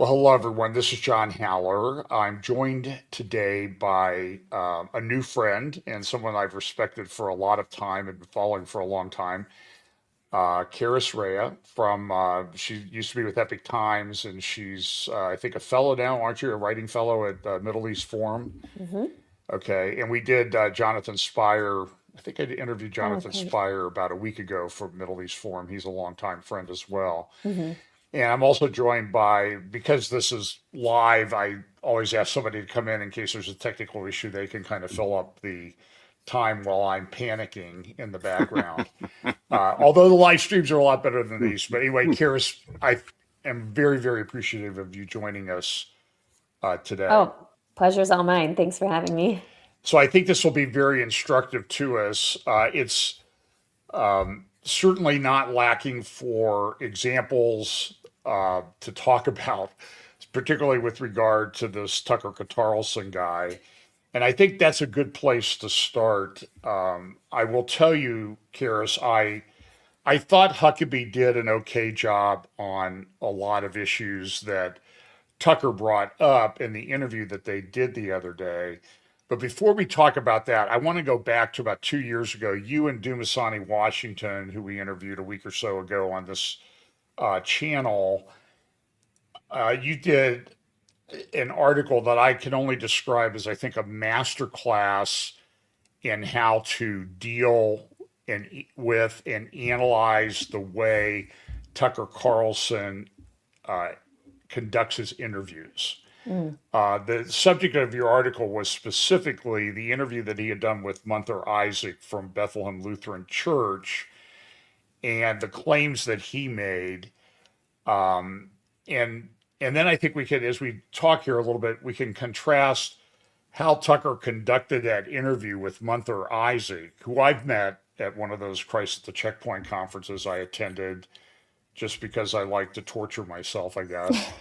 Well, hello, everyone. This is John Haller. I'm joined today by a new friend and someone I've respected for a lot of time and been following for a long time, Karys Rhea she used to be with Epoch Times, and she's, I think, a fellow now, aren't you? A writing fellow at Middle East Forum. Hmm. Okay. And we did Jonathan Spire. I think I interviewed Oh, Jonathan great. Spire about a week ago for Middle East Forum. He's a longtime friend as well. Hmm. And I'm also joined by, because this is live, I always ask somebody to come in case there's a technical issue. They can kind of fill up the time while I'm panicking in the background. Although the live streams are a lot better than these. But anyway, Karis, I am very, very appreciative of you joining us today. Oh, pleasure's all mine. Thanks for having me. So I think this will be very instructive to us. It's certainly not lacking for examples to talk about, particularly with regard to this Tucker Qatarlson guy. And I think that's a good place to start. I will tell you, Karis, I thought Huckabee did an okay job on a lot of issues that Tucker brought up in the interview that they did the other day. But before we talk about that, I want to go back to about 2 years ago. You and Dumasani Washington, who we interviewed a week or so ago on this channel, you did an article that I can only describe as, I think, a masterclass in how to deal with and analyze the way Tucker Carlson conducts his interviews. Mm. The subject of your article was specifically the interview that he had done with Munther Isaac from Bethlehem Lutheran Church and the claims that he made. And then I think we could, as we talk here a little bit, we can contrast how Tucker conducted that interview with Munther Isaac, who I've met at one of those Christ at the Checkpoint conferences I attended, just because I like to torture myself, I guess.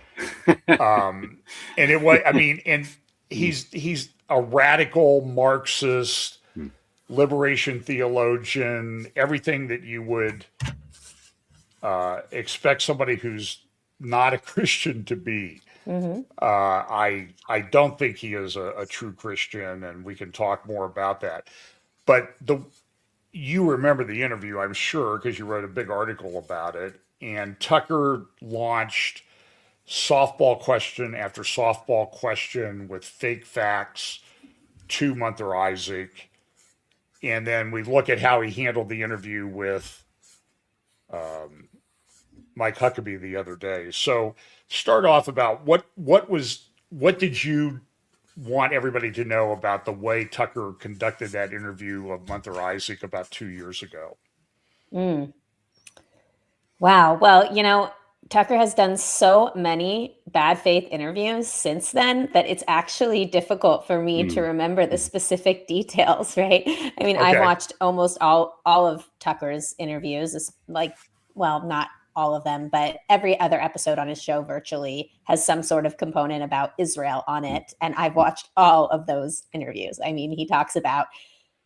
And it was, I mean, and he's a radical Marxist, liberation theologian, everything that you would expect somebody who's not a Christian to be. Hmm. I don't think he is a true Christian, and we can talk more about that. But you remember the interview, I'm sure, because you wrote a big article about it. And Tucker launched softball question after softball question with fake facts to Munther Isaac. And then we look at how he handled the interview with Mike Huckabee the other day. So start off about what did you want everybody to know about the way Tucker conducted that interview of Munther Isaac about 2 years ago? Mm. Wow. Well, Tucker has done so many bad faith interviews since then that it's actually difficult for me to remember the specific details, right? I mean, I've Okay. watched almost all of Tucker's interviews, well, not all of them, but every other episode on his show virtually has some sort of component about Israel on it. And I've watched all of those interviews. I mean, he talks about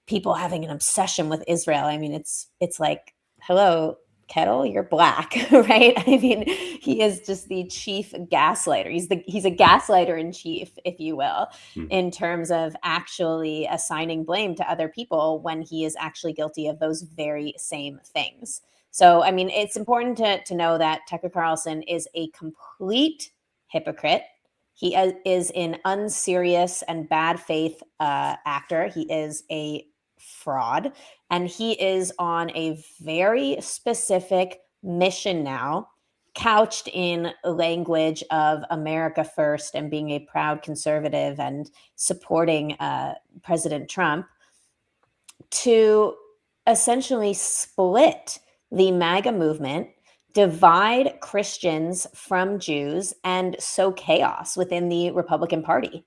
people having an obsession with Israel. I mean, it's like, hello, Kettle, you're black, right? I mean, he is just the chief gaslighter. He's a gaslighter in chief, if you will, in terms of actually assigning blame to other people when he is actually guilty of those very same things. So, I mean, it's important to know that Tucker Carlson is a complete hypocrite. He is an unserious and bad faith actor. He is a fraud. And he is on a very specific mission now, couched in language of America first and being a proud conservative and supporting President Trump, to essentially split the MAGA movement, divide Christians from Jews, and sow chaos within the Republican Party.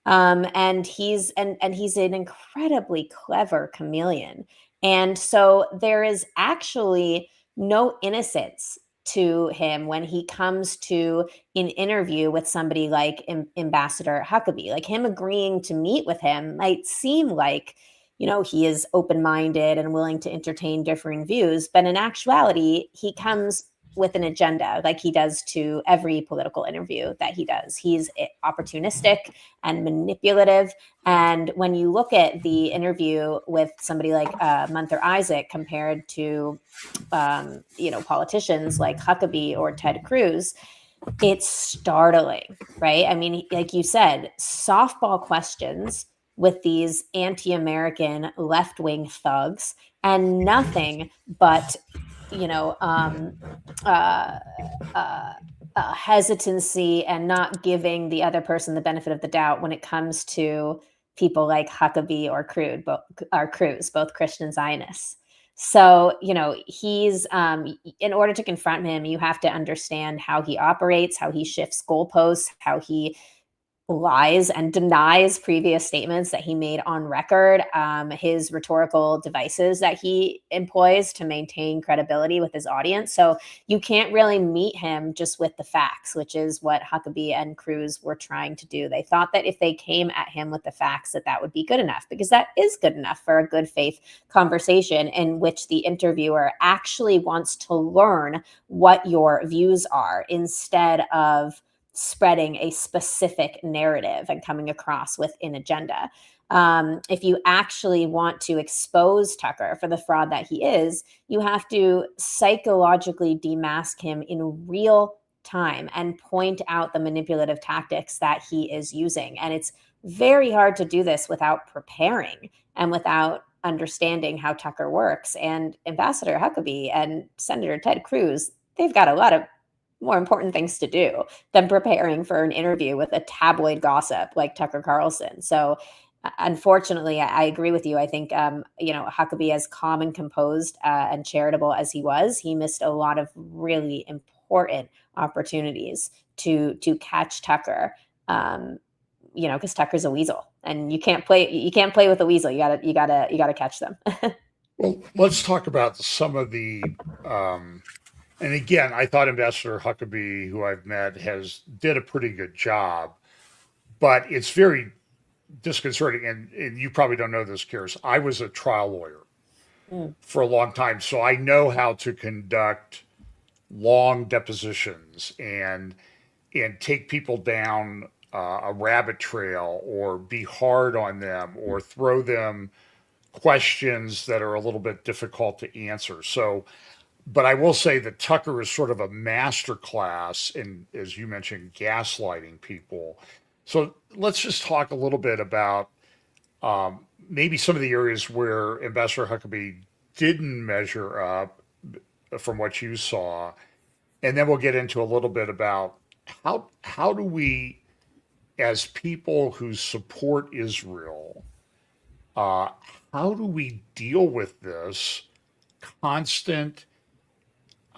And he's an incredibly clever chameleon. And so there is actually no innocence to him when he comes to an interview with somebody like Ambassador Huckabee. Like, him agreeing to meet with him might seem like, he is open-minded and willing to entertain differing views. But in actuality, he comes with an agenda, like he does to every political interview that he does. He's opportunistic and manipulative. And when you look at the interview with somebody like Munther Isaac compared to, politicians like Huckabee or Ted Cruz, it's startling, right? I mean, like you said, softball questions with these anti-American left-wing thugs and nothing but, hesitancy and not giving the other person the benefit of the doubt when it comes to people like Huckabee or Cruz, both Christian Zionists. So, he's, in order to confront him, you have to understand how he operates, how he shifts goalposts, how he lies and denies previous statements that he made on record, his rhetorical devices that he employs to maintain credibility with his audience. So you can't really meet him just with the facts, which is what Huckabee and Cruz were trying to do. They thought that if they came at him with the facts, that would be good enough, because that is good enough for a good faith conversation in which the interviewer actually wants to learn what your views are instead of spreading a specific narrative and coming across with an agenda. If you actually want to expose Tucker for the fraud that he is, you have to psychologically demask him in real time and point out the manipulative tactics that he is using. And it's very hard to do this without preparing and without understanding how Tucker works. And Ambassador Huckabee and Senator Ted Cruz, they've got a lot of more important things to do than preparing for an interview with a tabloid gossip like Tucker Carlson. So unfortunately, I agree with you. I think, Huckabee, as calm and composed and charitable as he was, he missed a lot of really important opportunities to catch Tucker, because Tucker's a weasel and you can't play with a weasel. You gotta catch them. Well, let's talk about some of the, and again, I thought Ambassador Huckabee, who I've met, did a pretty good job, but it's very disconcerting. And you probably don't know this, Karys. I was a trial lawyer for a long time, so I know how to conduct long depositions and take people down a rabbit trail, or be hard on them, or throw them questions that are a little bit difficult to answer. So. But I will say that Tucker is sort of a master class in, as you mentioned, gaslighting people. So let's just talk a little bit about maybe some of the areas where Ambassador Huckabee didn't measure up from what you saw. And then we'll get into a little bit about how do we, as people who support Israel, how do we deal with this constant,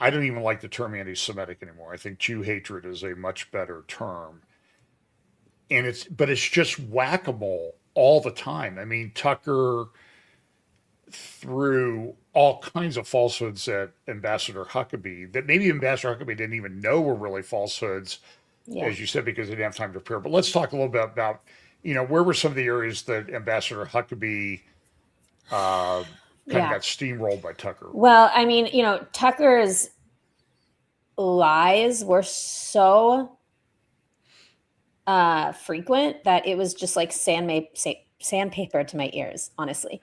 I don't even like the term anti-Semitic anymore. I think Jew hatred is a much better term. But it's just whack-a-mole all the time. I mean, Tucker threw all kinds of falsehoods at Ambassador Huckabee that maybe Ambassador Huckabee didn't even know were really falsehoods, as you said, because they didn't have time to prepare. But let's talk a little bit about, where were some of the areas that Ambassador Huckabee kind of got steamrolled by Tucker? Well, I mean, Tucker's lies were so frequent that it was just like sandpaper to my ears, honestly.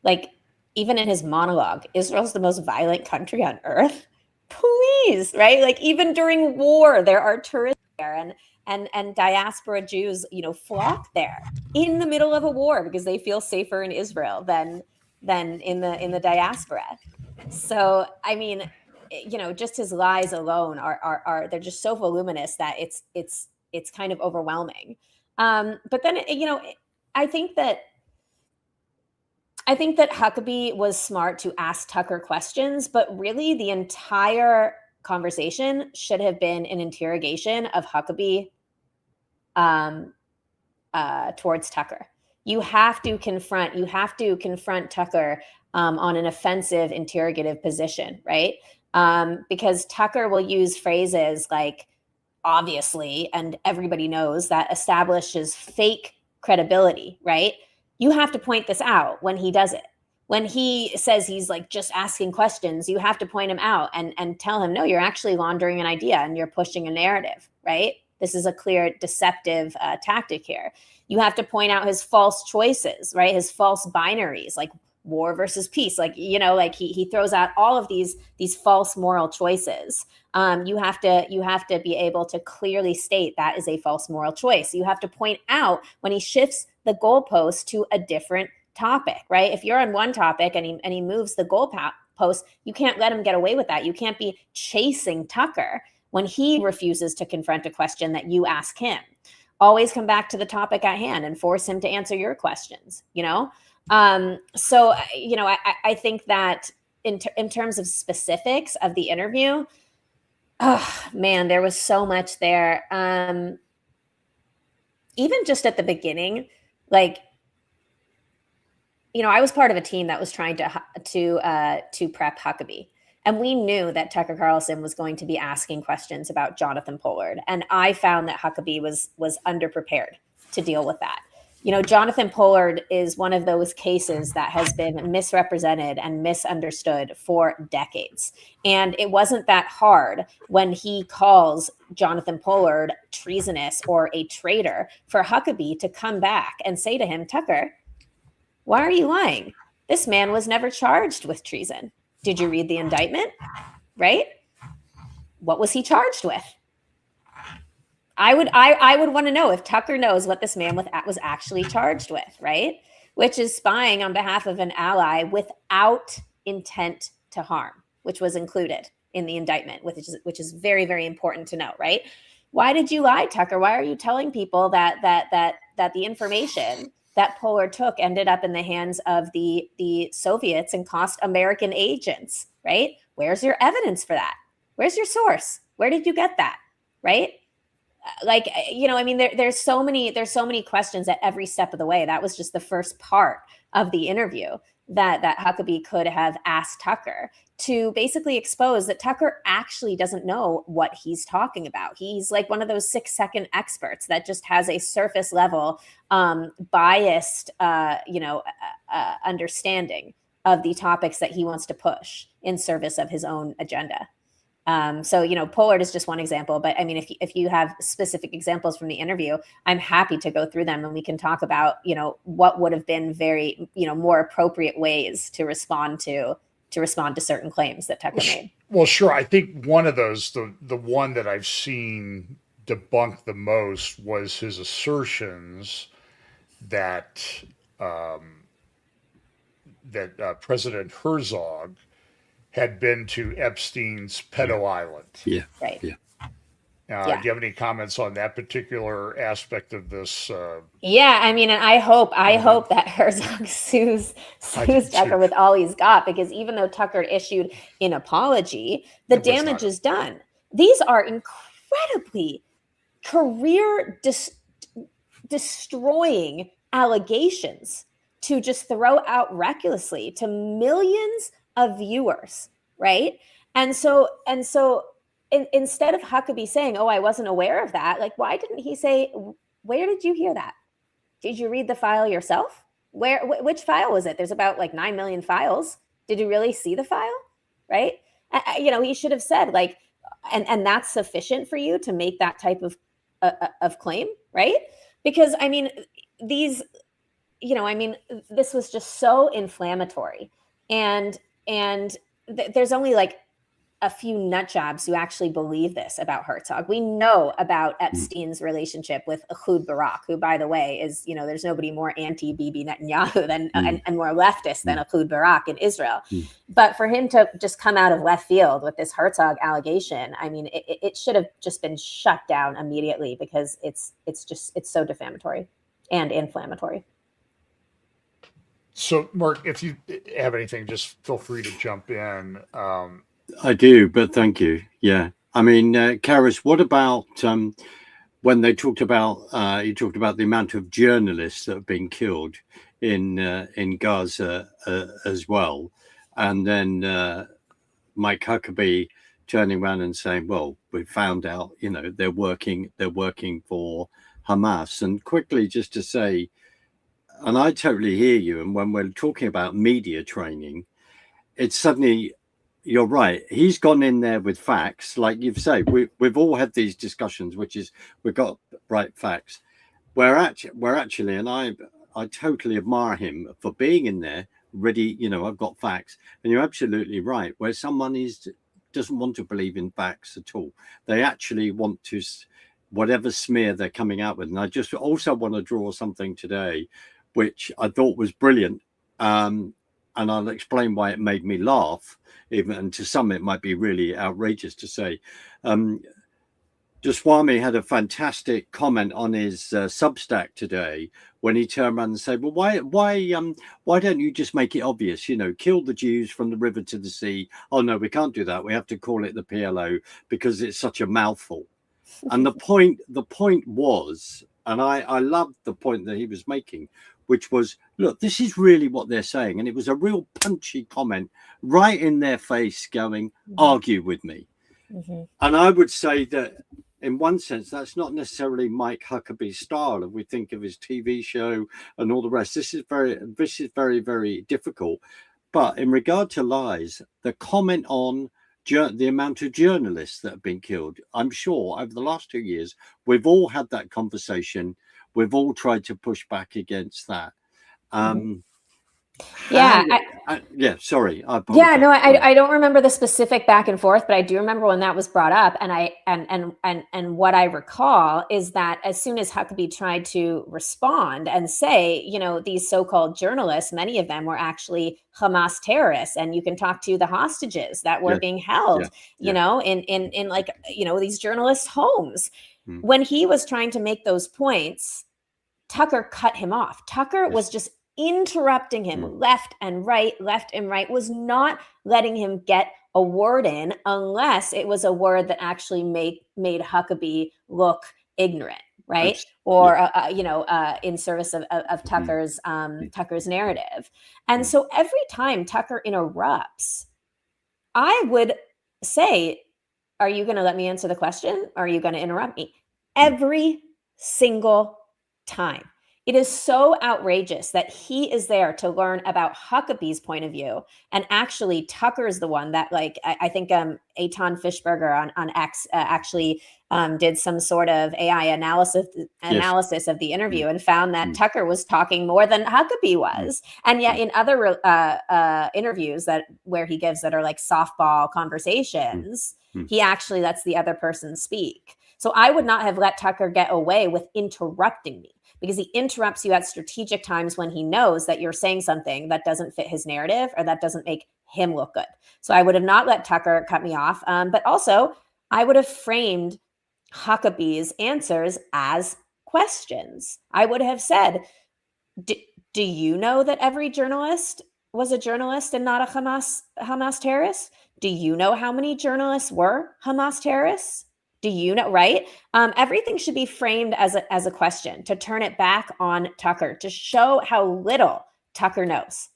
Like, even in his monologue, Israel's the most violent country on earth. Please, right? Like, even during war, there are tourists there, and diaspora Jews, flock there in the middle of a war because they feel safer in Israel than in the diaspora. So, I mean, just his lies alone are they're just so voluminous that it's kind of overwhelming. But then, I think that Huckabee was smart to ask Tucker questions, but really the entire conversation should have been an interrogation of Huckabee towards Tucker. You have to confront Tucker on an offensive, interrogative position, right? Because Tucker will use phrases like obviously, and everybody knows that establishes fake credibility, right? You have to point this out when he does it. when he says he's like just asking questions, you have to point him out and tell him, no, you're actually laundering an idea and you're pushing a narrative, right? This is a clear deceptive tactic here. You have to point out his false choices, right? His false binaries, like war versus peace, like, you know, like he throws out all of these false moral choices. You have to be able to clearly state that is a false moral choice. You have to point out when he shifts the goalpost to a different topic, right? If you're on one topic and he moves the goalpost, you can't let him get away with that. You can't be chasing Tucker when he refuses to confront a question that you ask him. Always come back to the topic at hand and force him to answer your questions, you know? So, you know, I think that in terms of specifics of the interview, oh man, there was so much there. Even just at the beginning, like, you know, I was part of a team that was trying to prep Huckabee. And we knew that Tucker Qatarlson was going to be asking questions about Jonathan Pollard. And I found that Huckabee was underprepared to deal with that. You know, Jonathan Pollard is one of those cases that has been misrepresented and misunderstood for decades. And it wasn't that hard when he calls Jonathan Pollard treasonous or a traitor for Huckabee to come back and say to him, Tucker, why are you lying? This man was never charged with treason. Did you read the indictment? Right? What was he charged with? I would want to know if Tucker knows what this man was actually charged with, right? Which is spying on behalf of an ally without intent to harm, which was included in the indictment, which is very, very important to know, right? Why did you lie, Tucker? Why are you telling people that the information that Pollard took ended up in the hands of the Soviets and cost American agents, right? Where's your evidence for that? Where's your source? Where did you get that, right? Like, you know, I mean, there's so many questions at every step of the way. That was just the first part of the interview that Huckabee could have asked Tucker to basically expose that Tucker actually doesn't know what he's talking about. He's like one of those 6-second experts that just has a surface level biased, understanding of the topics that he wants to push in service of his own agenda. So, you know, Pollard is just one example, but I mean, if you have specific examples from the interview, I'm happy to go through them and we can talk about, you know, what would have been very, you know, more appropriate ways to respond to certain claims that Tucker made. Well, sure. I think one of those, the one that I've seen debunked the most was his assertions that President Herzog had been to Epstein's pedo island. Yeah. Right. Yeah. Do you have any comments on that particular aspect of this? Yeah, I mean, and I hope that Herzog sues Tucker with all he's got, because even though Tucker issued an apology, the damage is done. These are incredibly career destroying allegations to just throw out recklessly to millions of viewers, right? And so instead of Huckabee saying, "Oh, I wasn't aware of that," like, why didn't he say, "Where did you hear that? Did you read the file yourself? Which file was it? There's about like 9 million files. Did you really see the file?" Right? You know, he should have said, like, and that's sufficient for you to make that type of claim, right? Because I mean, these, you know, I mean, this was just so inflammatory, and there's only like a few nut jobs who actually believe this about Herzog. We know about Epstein's relationship with Ehud Barak, who, by the way, is, you know, there's nobody more anti-Bibi Netanyahu than and more leftist than Ehud Barak in Israel. But for him to just come out of left field with this Herzog allegation, I mean, it should have just been shut down immediately, because it's so defamatory and inflammatory. So, Mark, if you have anything, just feel free to jump in. I do, but thank you. Yeah. I mean, Karys, what about when they talked about, you talked about the amount of journalists that have been killed in Gaza as well. And then Mike Huckabee turning around and saying, well, we found out, you know, they're working for Hamas. And quickly, just to say, and I totally hear you. And when we're talking about media training, it's suddenly, you're right. He's gone in there with facts, like you've said. We've all had these discussions, which is we've got right facts. We're actually, and I totally admire him for being in there ready. I've got facts, and you're absolutely right. Where someone doesn't want to believe in facts at all, they actually want to, whatever smear they're coming out with. And I just also want to draw something today, which I thought was brilliant. And I'll explain why it made me laugh, even, and to some it might be really outrageous to say. Swami had a fantastic comment on his Substack today when he turned around and said, well, why don't you just make it obvious, kill the Jews from the river to the sea? Oh, no, we can't do that. We have to call it the PLO because it's such a mouthful. And the point was, and I loved the point that he was making, which was, look, this is really what they're saying. And it was a real punchy comment right in their face going, argue with me. Mm-hmm. And I would say that in one sense, that's not necessarily Mike Huckabee's style. If we think of his TV show and all the rest, this is very, very difficult. But in regard to lies, the comment on the amount of journalists that have been killed, I'm sure over the last 2 years, we've all had that conversation. We've all tried to push back against that. Sorry. I don't remember the specific back and forth, but I do remember when that was brought up. And what I recall is that as soon as Huckabee tried to respond and say, these so-called journalists, many of them were actually Hamas terrorists, and you can talk to the hostages that were being held, in like, these journalists' homes. When he was trying to make those points, Tucker cut him off. Tucker was just interrupting him left and right, was not letting him get a word in unless it was a word that actually made Huckabee look ignorant, right? In service of Tucker's Tucker's narrative. And so every time Tucker interrupts, I would say, are you going to let me answer the question? Or are you going to interrupt me? Every single time. It is so outrageous that he is there to learn about Huckabee's point of view. And actually, Tucker is the one that, I think Eitan Fishberger on X actually did some sort of AI analysis of the interview and found that Tucker was talking more than Huckabee was. And yet in other interviews where he gives that are like softball conversations, he actually lets the other person speak. So I would not have let Tucker get away with interrupting me, because he interrupts you at strategic times when he knows that you're saying something that doesn't fit his narrative or that doesn't make him look good. So I would have not let Tucker cut me off. But also, I would have framed Huckabee's answers as questions. I would have said, do you know that every journalist was a journalist and not a Hamas terrorist? Do you know how many journalists were Hamas terrorists? Do you know, right? Everything should be framed as a question to turn it back on Tucker, to show how little Tucker knows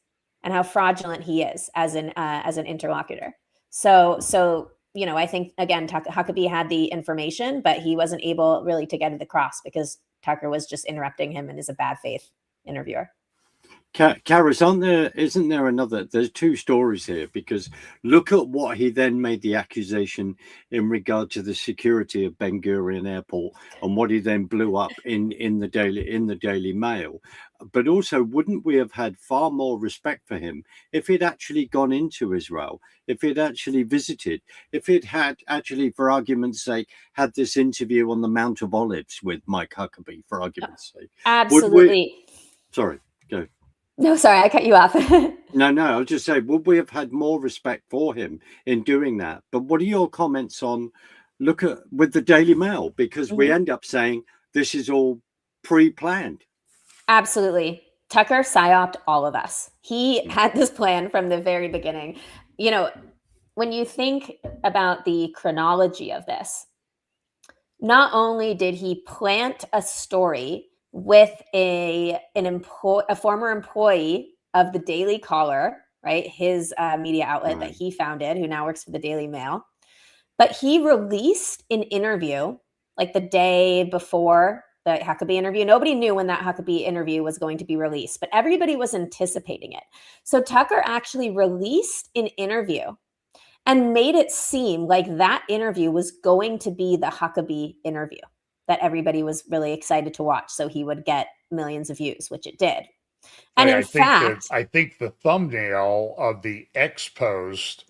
and how fraudulent he is as an interlocutor. So I think, again, Huckabee had the information, but he wasn't able really to get it across because Tucker was just interrupting him and is a bad faith interviewer. Karys, isn't there another? There's two stories here, because look at what he then made the accusation in regard to the security of Ben Gurion Airport and what he then blew up in the Daily Mail. But also, wouldn't we have had far more respect for him if he'd actually gone into Israel, if he'd actually visited, if he'd had actually, for argument's sake, had this interview on the Mount of Olives with Mike Huckabee, for argument's sake? Absolutely. Sorry, go. No, sorry, I cut you off. No, I was just saying, would we have had more respect for him in doing that? But what are your comments on, with the Daily Mail? Because we end up saying this is all pre-planned. Absolutely. Tucker psyoped all of us. He had this plan from the very beginning. When you think about the chronology of this, not only did he plant a story with a former employee of the Daily Caller, right? His media outlet that he founded, who now works for the Daily Mail. But he released an interview like the day before Huckabee interview. Nobody knew when that Huckabee interview was going to be released, but everybody was anticipating it. So Tucker actually released an interview and made it seem like that interview was going to be the Huckabee interview that everybody was really excited to watch. So he would get millions of views, which it did. And in fact, I think the thumbnail of the X post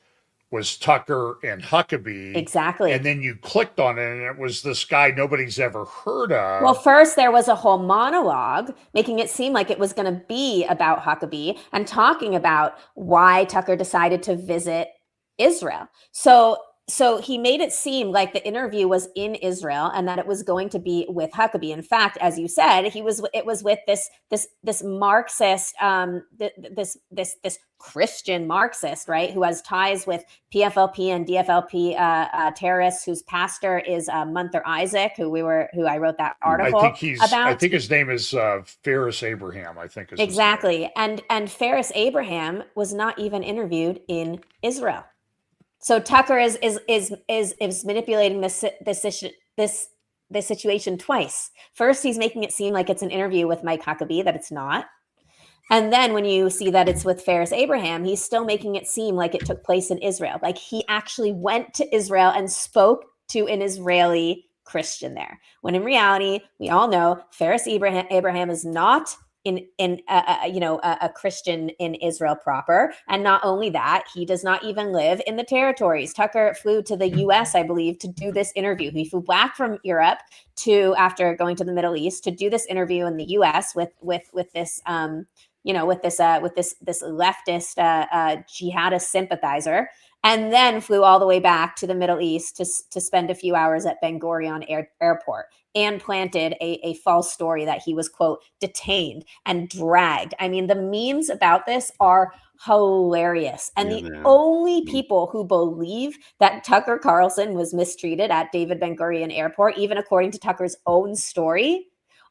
was Tucker and Huckabee. Exactly. And then you clicked on it and it was this guy nobody's ever heard of. Well, first there was a whole monologue making it seem like it was going to be about Huckabee and talking about why Tucker decided to visit Israel. So he made it seem like the interview was in Israel and that it was going to be with Huckabee. In fact, as you said, it was with this Marxist, this Christian Marxist, right, who has ties with PFLP and DFLP terrorists, whose pastor is Munther Isaac, who I wrote that article about. I think his name is Ferris Abraham. I think is exactly, and Ferris Abraham was not even interviewed in Israel. So Tucker is manipulating this situation twice. First, he's making it seem like it's an interview with Mike Huckabee, that it's not. And then when you see that it's with Ferris Abraham, he's still making it seem like it took place in Israel. Like he actually went to Israel and spoke to an Israeli Christian there. When in reality, we all know Ferris Abraham is not a Christian in Israel proper. And not only that, he does not even live in the territories. Tucker flew to the US, I believe, to do this interview. He flew back from Europe after going to the Middle East to do this interview in the US with this leftist jihadist sympathizer, and then flew all the way back to the Middle East to spend a few hours at Ben Gurion Airport and planted a false story that he was, quote, detained and dragged. I mean, the memes about this are hilarious. And the only people who believe that Tucker Carlson was mistreated at David Ben Gurion Airport, even according to Tucker's own story,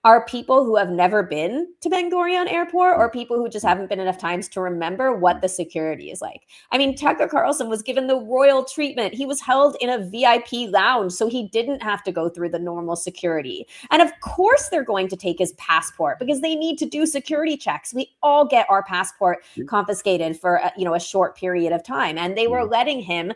are people who have never been to Ben Gurion Airport or people who just haven't been enough times to remember what the security is like. I mean, Tucker Carlson was given the royal treatment. He was held in a VIP lounge, so he didn't have to go through the normal security. And of course, they're going to take his passport because they need to do security checks. We all get our passport confiscated for a short period of time. And they were letting him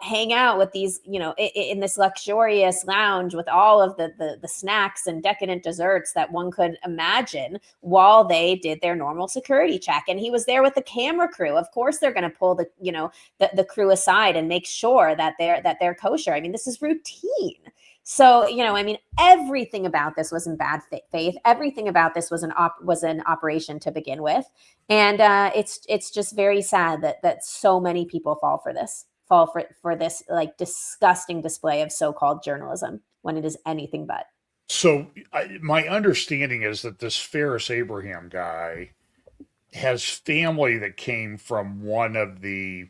hang out with these, in this luxurious lounge with all of the snacks and decadent desserts that one could imagine while they did their normal security check. And he was there with the camera crew. Of course, they're going to pull the crew aside and make sure that they're kosher. I mean, this is routine. So, everything about this was in bad faith. Everything about this was an operation to begin with. And it's just very sad that so many people fall for this like disgusting display of so-called journalism when it is anything but. So my understanding is that this Ferris Abraham guy has family that came from one of the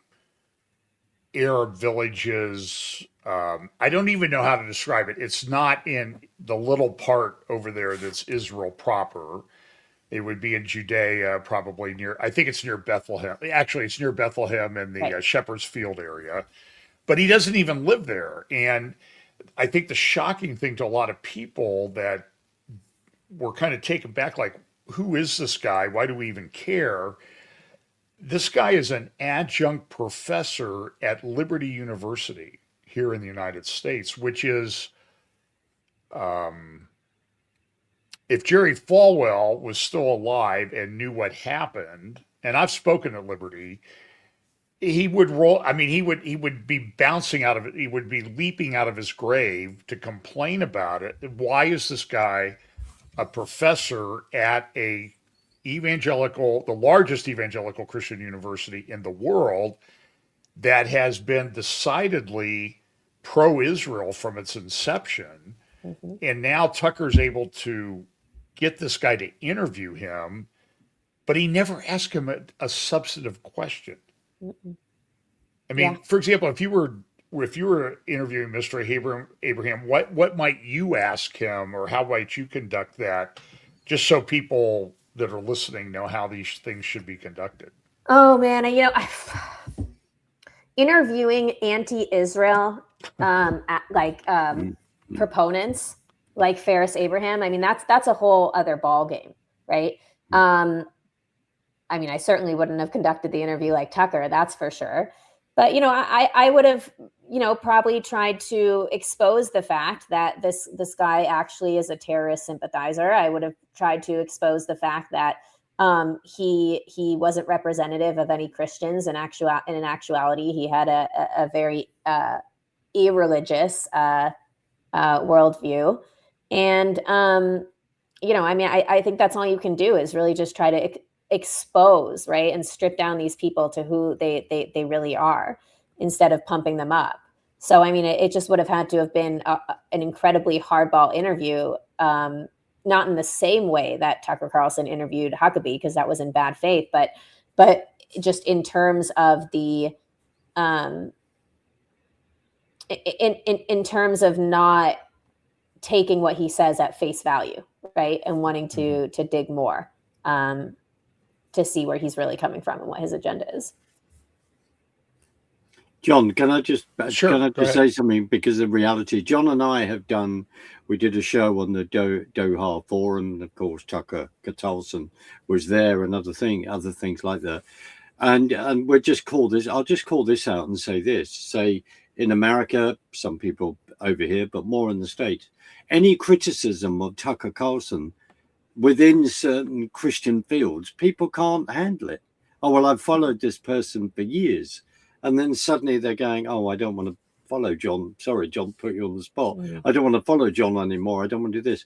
Arab villages. I don't even know how to describe it. It's not in the little part over there that's Israel proper. It would be in Judea, probably I think it's near Bethlehem. Actually, it's near Bethlehem in the Shepherd's Field area. But he doesn't even live there. And I think the shocking thing to a lot of people that were kind of taken back, like, who is this guy? Why do we even care? This guy is an adjunct professor at Liberty University here in the United States, which is... if Jerry Falwell was still alive and knew what happened, and I've spoken at Liberty, he would be bouncing out of it. He would be leaping out of his grave to complain about it. Why is this guy a professor at the largest evangelical Christian university in the world that has been decidedly pro-Israel from its inception? Mm-hmm. And now Tucker's able to get this guy to interview him, but he never asked him a substantive question. Mm-mm. I mean, for example, if you were interviewing Mr. Abraham, what might you ask him, or how might you conduct that, just so people that are listening know how these things should be conducted? Oh man, interviewing anti-Israel proponents like Ferris Abraham, I mean, that's a whole other ball game, right? I mean, I certainly wouldn't have conducted the interview like Tucker, that's for sure. But, you know, I would have, you know, probably tried to expose the fact that this guy actually is a terrorist sympathizer. I would have tried to expose the fact that he wasn't representative of any Christians. In actuality, he had a very irreligious worldview. And, you know, I mean, I think that's all you can do is really just try to expose, right, and strip down these people to who they really are instead of pumping them up. So I mean, it just would have had to have been an incredibly hardball interview, not in the same way that Tucker Carlson interviewed Huckabee, because that was in bad faith, but just in terms of the in terms of not taking what he says at face value, right, and wanting to dig more. To see where he's really coming from and what his agenda is. John, can I just Sure, say something? Because of reality, John and I we did a show on the Doha Forum. Of course, Tucker Qatarlson was there, and other things like that. And I'll just call this out and say this: say in America, some people over here, but more in the States, any criticism of Tucker Carlson within certain Christian fields, people can't handle it. Oh, well, I've followed this person for years. And then suddenly they're going, oh, I don't want to follow John. Sorry, John, put you on the spot. I don't want to follow John anymore. I don't want to do this.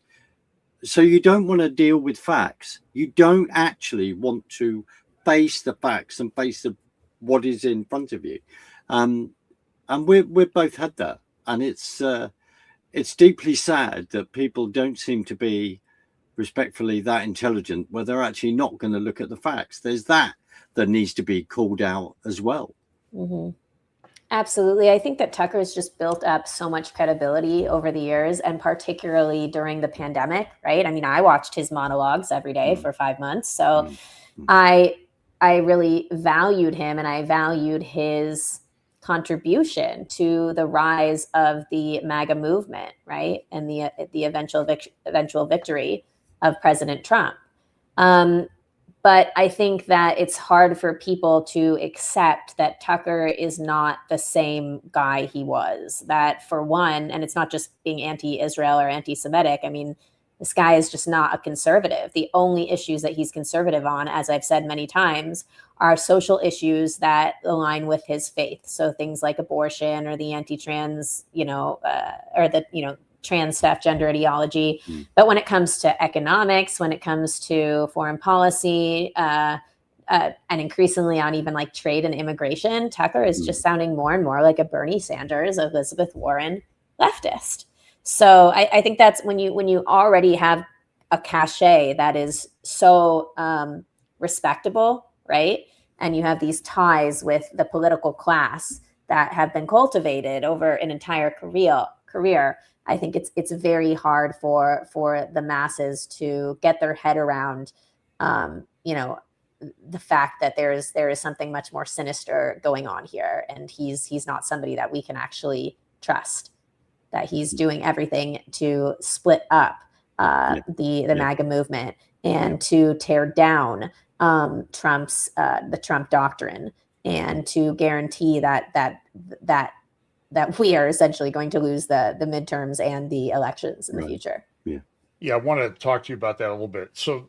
So you don't want to deal with facts. You don't actually want to face the facts and face what is in front of you. And we've both had that. And it's deeply sad that people don't seem to be respectfully that intelligent where they're actually not going to look at the facts. There's that needs to be called out as well. Absolutely. I think that Tucker's just built up so much credibility over the years, and particularly during the pandemic, right? I mean, I watched his monologues every day for 5 months. So I really valued him, and I valued his contribution to the rise of the MAGA movement, right? And the eventual victory of President Trump. But I think that it's hard for people to accept that Tucker is not the same guy he was. That, for one, and it's not just being anti-Israel or anti-Semitic. I mean, this guy is just not a conservative. The only issues that he's conservative on, as I've said many times, are social issues that align with his faith. So things like abortion or the anti-trans, or the, trans stuff, gender ideology. But when it comes to economics, when it comes to foreign policy, and increasingly on even like trade and immigration, Tucker is just sounding more and more like a Bernie Sanders, Elizabeth Warren leftist. So I think that's when you already have a cachet that is so respectable, right? And you have these ties with the political class that have been cultivated over an entire career. I think it's very hard for the masses to get their head around, the fact that there is something much more sinister going on here, and he's not somebody that we can actually trust. That he's doing everything to split up the MAGA movement and to tear down Trump's the Trump doctrine, and to guarantee that we are essentially going to lose the midterms and the elections in the future. Yeah, I want to talk to you about that a little bit. So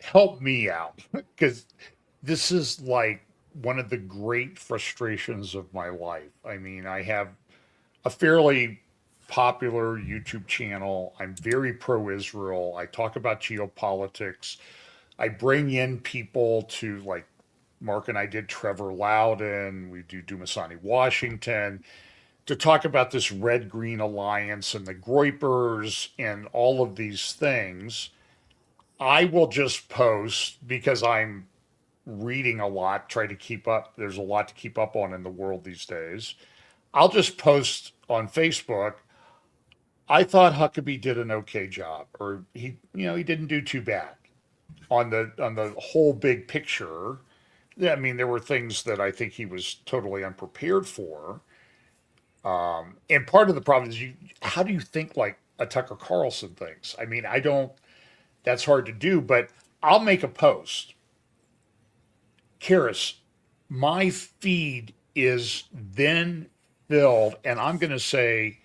help me out, because this is like one of the great frustrations of my life. I mean, I have a fairly popular YouTube channel. I'm very pro-Israel. I talk about geopolitics. I bring in people to, like, Mark and I did Trevor Loudon, we do Dumasani Washington, to talk about this red-green alliance and the Groypers and all of these things. I will just post, because I'm reading a lot, try to keep up. There's a lot to keep up on in the world these days. I'll just post on Facebook, I thought Huckabee did an okay job, or he didn't do too bad on the whole big picture. I mean, there were things that I think he was totally unprepared for. And part of the problem is how do you think like a Tucker Carlson thinks. I mean, I don't, that's hard to do, but I'll make a post. Karys, my feed is then filled, and I'm going to say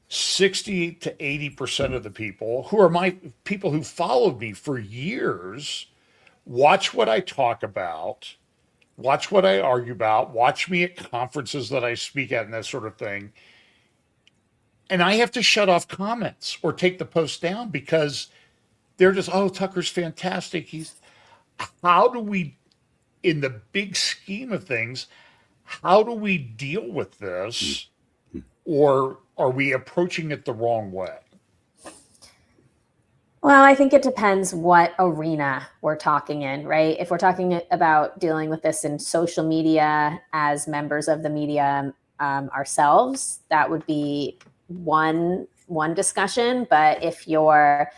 60 to 80% of the people who are my people who followed me for years watch what I talk about, watch what I argue about, watch me at conferences that I speak at and that sort of thing. And I have to shut off comments or take the post down because they're just, oh, Tucker's fantastic. How do we, in the big scheme of things, how do we deal with this? Or are we approaching it the wrong way? Well, I think it depends what arena we're talking in, right? If we're talking about dealing with this in social media as members of the media ourselves, that would be one discussion. But if you're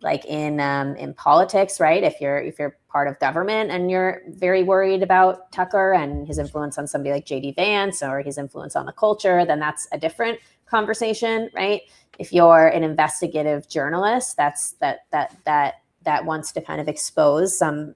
like in politics, right? If you're part of government and you're very worried about Tucker and his influence on somebody like JD Vance or his influence on the culture, then that's a different conversation, right? If you're an investigative journalist, that wants to kind of expose some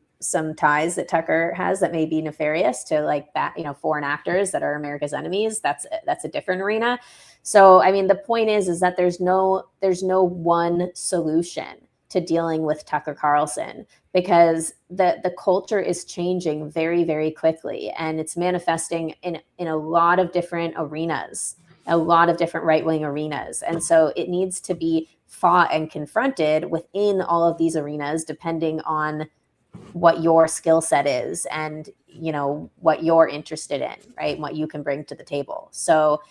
ties that Tucker has that may be nefarious to like that, foreign actors that are America's enemies, that's a different arena. So, I mean, the point is that there's no one solution to dealing with Tucker Carlson because the culture is changing very, very quickly, and it's manifesting in a lot of different arenas, a lot of different right-wing arenas. And so it needs to be fought and confronted within all of these arenas, depending on what your skill set is and, what you're interested in, right? And what you can bring to the table. So,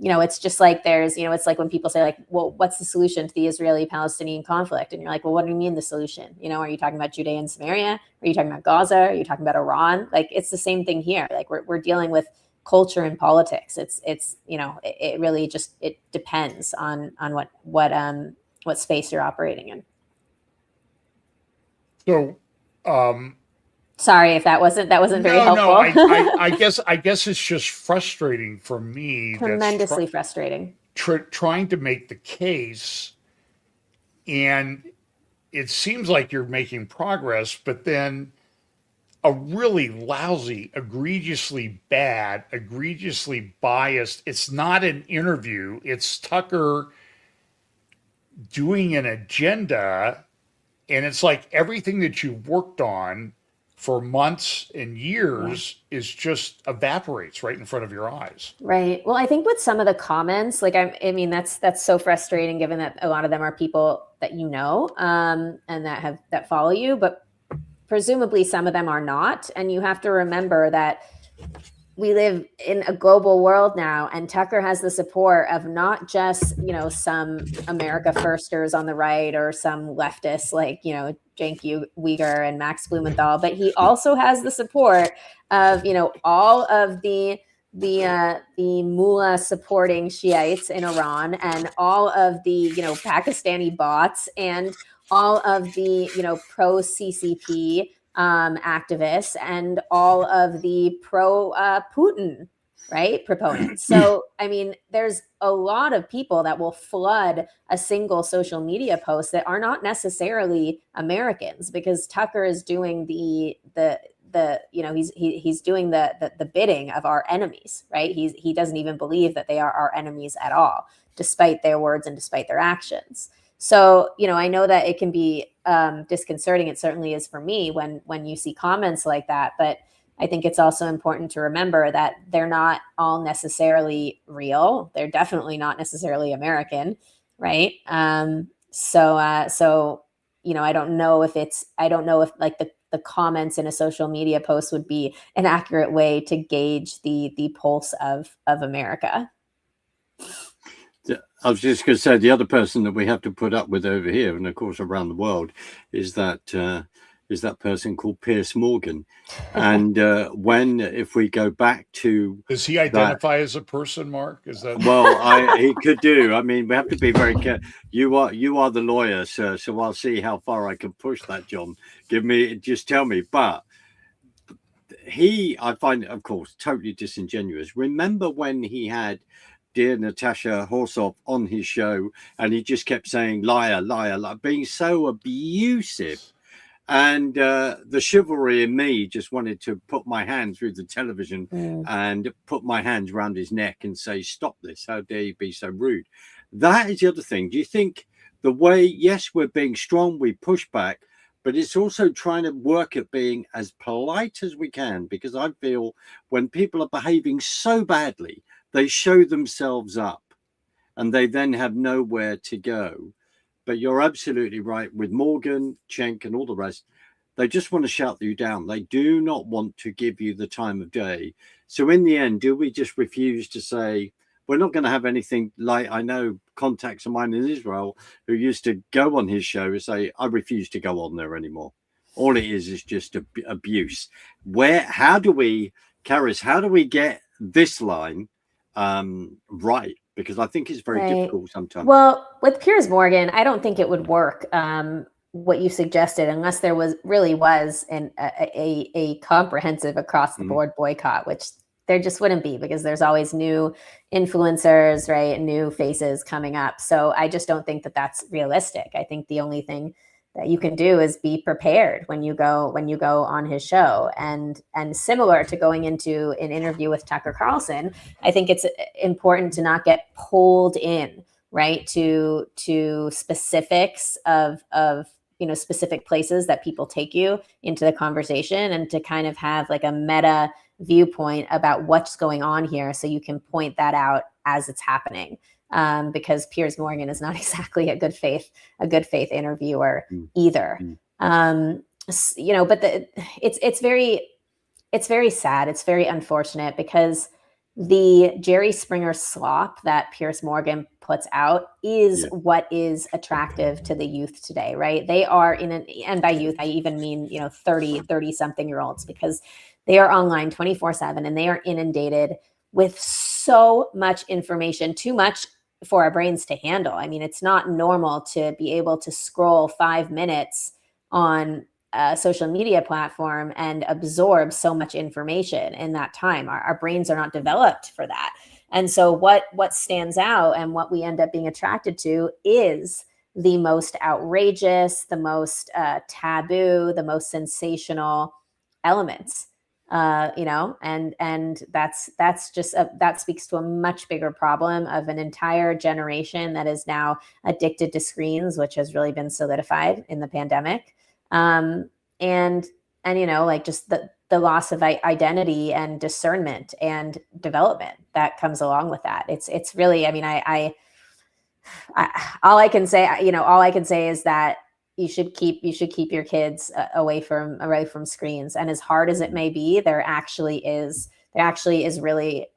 it's just like there's, it's like when people say like, well, what's the solution to the Israeli-Palestinian conflict? And you're like, well, what do you mean the solution? Are you talking about Judea and Samaria? Are you talking about Gaza? Are you talking about Iran? Like, it's the same thing here. Like we're dealing with culture and politics. It's it really just, it depends on what space you're operating in. So, sorry if that wasn't very helpful. No, I guess it's just frustrating for me. Tremendously frustrating. Trying to make the case, and it seems like you're making progress, but then a really lousy, egregiously bad, egregiously biased. It's not an interview. It's Tucker doing an agenda, and it's like everything that you've worked on for months and years is just evaporates right in front of your eyes. Right. Well, I think with some of the comments, like I mean, that's so frustrating given that a lot of them are people that and that follow you, but presumably some of them are not. And you have to remember that we live in a global world now, and Tucker has the support of not just, some America firsters on the right or some leftists like, Cenk Uygur and Max Blumenthal, but he also has the support of, all of the mullah supporting Shiites in Iran and all of the, Pakistani bots and all of the, pro CCP activists and all of the pro Putin, right, proponents. So, I mean, there's a lot of people that will flood a single social media post that are not necessarily Americans, because Tucker is doing he's doing the bidding of our enemies, right? He doesn't even believe that they are our enemies at all, despite their words and despite their actions. So, I know that it can be disconcerting. It certainly is for me when you see comments like that. But I think it's also important to remember that they're not all necessarily real. They're definitely not necessarily American, right? So I don't know if like the comments in a social media post would be an accurate way to gauge the pulse of America. I was just going to say the other person that we have to put up with over here, and of course around the world, is that person called Piers Morgan. And if we go back to, does he identify as a person, Mark? Is that he could do. I mean, we have to be very careful. You are the lawyer, sir, so I'll see how far I can push that, John. Just tell me. But I find, of course, totally disingenuous. Remember when he had dear Natasha Horsoff on his show, and he just kept saying liar, liar, liar, being so abusive. And the chivalry in me just wanted to put my hand through the television and put my hands around his neck and say, stop this. How dare you be so rude? That is the other thing. Do you think the way, yes, we're being strong, we push back, but it's also trying to work at being as polite as we can? Because I feel when people are behaving so badly, they show themselves up and they then have nowhere to go. But you're absolutely right with Morgan, Cenk, and all the rest. They just want to shout you down. They do not want to give you the time of day. So in the end, do we just refuse to say, we're not going to have anything like, I know contacts of mine in Israel who used to go on his show and say, I refuse to go on there anymore. All it is just abuse. How do we, Karys, how do we get this line right? Because I think it's very difficult sometimes. Well, with Piers Morgan, I don't think it would work, what you suggested, unless there really was a comprehensive across the board boycott, which there just wouldn't be, because there's always new influencers, right, and new faces coming up. So I just don't think that that's realistic. I think the only thing that you can do is be prepared when you go on his show, and similar to going into an interview with Tucker Qatarlson, I think it's important to not get pulled in, right, to specifics of specific places that people take you into the conversation, and to kind of have like a meta viewpoint about what's going on here, so you can point that out as it's happening. Because Piers Morgan is not exactly a good faith interviewer either. But it's very sad. It's very unfortunate, because the Jerry Springer slop that Piers Morgan puts out is what is attractive to the youth today, right? They are and by youth, I even mean, 30 something year olds, because they are online 24/7 and they are inundated with so much information, too much for our brains to handle. I mean, it's not normal to be able to scroll 5 minutes on a social media platform and absorb so much information in that time. Our brains are not developed for that. And so what stands out and what we end up being attracted to is the most outrageous, the most taboo, the most sensational elements. And that's just that speaks to a much bigger problem of an entire generation that is now addicted to screens, which has really been solidified in the pandemic. And just the loss of identity and discernment and development that comes along with that. It's really, I mean, I all I can say is that you should keep your kids away from screens. And as hard as it may be, there actually is really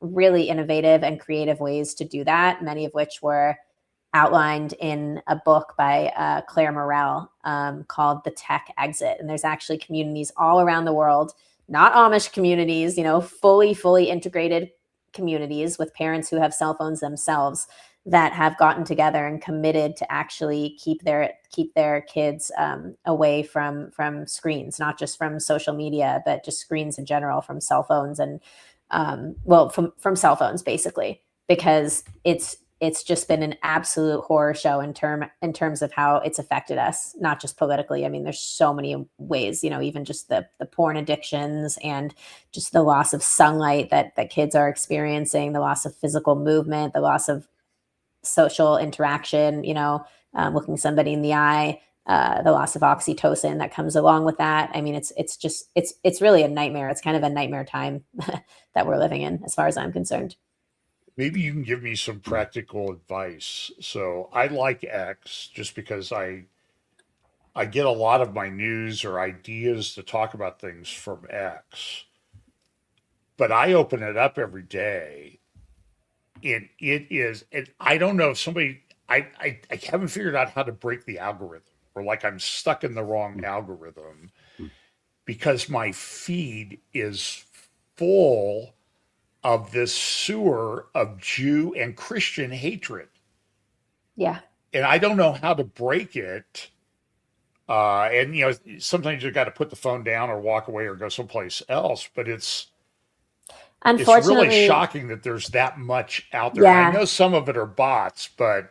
innovative and creative ways to do that, many of which were outlined in a book by Claire Morrell called The Tech Exit. And there's actually communities all around the world, not Amish communities, fully integrated communities with parents who have cell phones themselves, that have gotten together and committed to actually keep their kids away from screens, not just from social media, but just screens in general, from cell phones and from cell phones, basically, because it's just been an absolute horror show in terms of how it's affected us, not just politically. I mean, there's so many ways, even just the porn addictions and just the loss of sunlight that kids are experiencing, the loss of physical movement, the loss of social interaction, looking somebody in the eye, the loss of oxytocin that comes along with that. I mean, it's really a nightmare. It's kind of a nightmare time that we're living in, as far as I'm concerned. Maybe you can give me some practical advice. So I like X just because I get a lot of my news or ideas to talk about things from X, but I open it up every day. And I don't know if somebody, I haven't figured out how to break the algorithm, or like I'm stuck in the wrong algorithm, because my feed is full of this sewer of Jew and Christian hatred. Yeah. And I don't know how to break it. Sometimes you got to put the phone down or walk away or go someplace else, but Unfortunately, it's really shocking that there's that much out there. Yeah. I know some of it are bots, but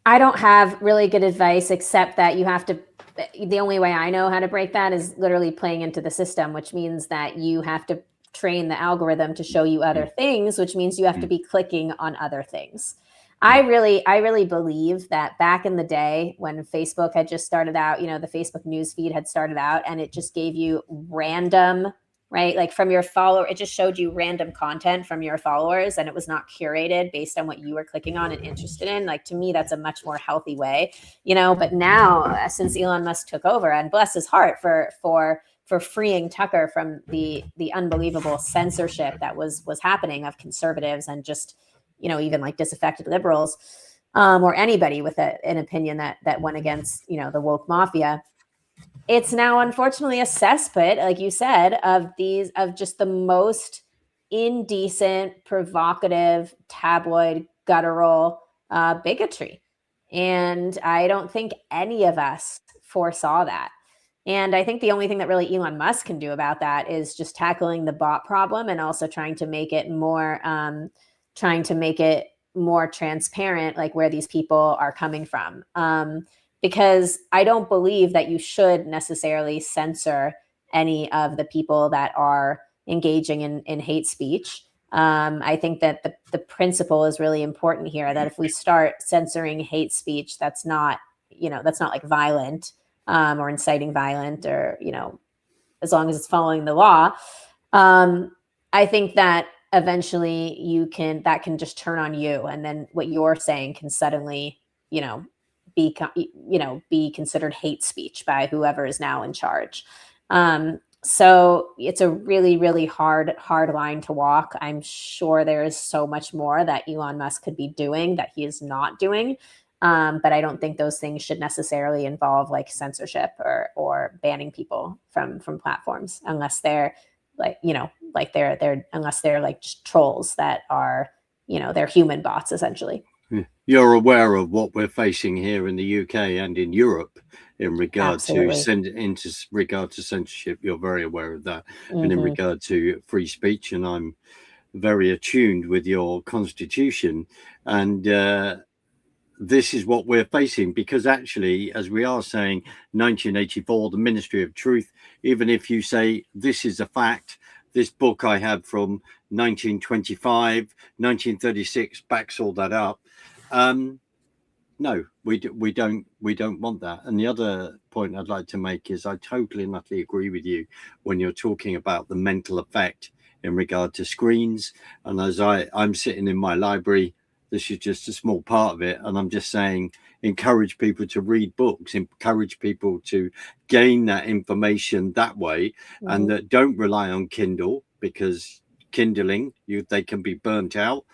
I don't have really good advice except that you have to, the only way I know how to break that is literally playing into the system, which means that you have to train the algorithm to show you other things, which means you have to be clicking on other things. I really believe that back in the day when Facebook had just started out, the Facebook news feed had started out, and it just gave you random, right? Like from your follower, it just showed you random content from your followers, and it was not curated based on what you were clicking on and interested in. Like, to me, that's a much more healthy way, but now since Elon Musk took over, and bless his heart for freeing Tucker from the unbelievable censorship that was happening of conservatives and just, even like disaffected liberals, or anybody with an opinion that went against, the woke mafia. It's now unfortunately a cesspit, like you said, of just the most indecent, provocative, tabloid, guttural bigotry. And I don't think any of us foresaw that. And I think the only thing that really Elon Musk can do about that is just tackling the bot problem and also trying to make it more transparent, like where these people are coming from. Because I don't believe that you should necessarily censor any of the people that are engaging in hate speech. I think that the principle is really important here, that if we start censoring hate speech, that's not like violent, or inciting violent, or, as long as it's following the law. I think that eventually that can just turn on you. And then what you're saying can suddenly, be considered hate speech by whoever is now in charge. So it's a really, really hard line to walk. I'm sure there is so much more that Elon Musk could be doing that he is not doing. But I don't think those things should necessarily involve like censorship or banning people from platforms, unless they're unless they're like just trolls that are, they're human bots essentially. You're aware of what we're facing here in the UK and in Europe in regard Absolutely. to regard to censorship. You're very aware of that, and in regard to free speech. And I'm very attuned with your constitution, and this is what we're facing, because actually, as we are saying, 1984, the Ministry of Truth, even if you say this is a fact, this book I have from 1925, 1936 backs all that up. No, we don't want that. And the other point I'd like to make is I totally and utterly agree with you when you're talking about the mental effect in regard to screens. And as I'm sitting in my library, this is just a small part of it. And I'm just saying, encourage people to read books, encourage people to gain that information that way, and that don't rely on Kindle, because Kindling, they can be burnt out.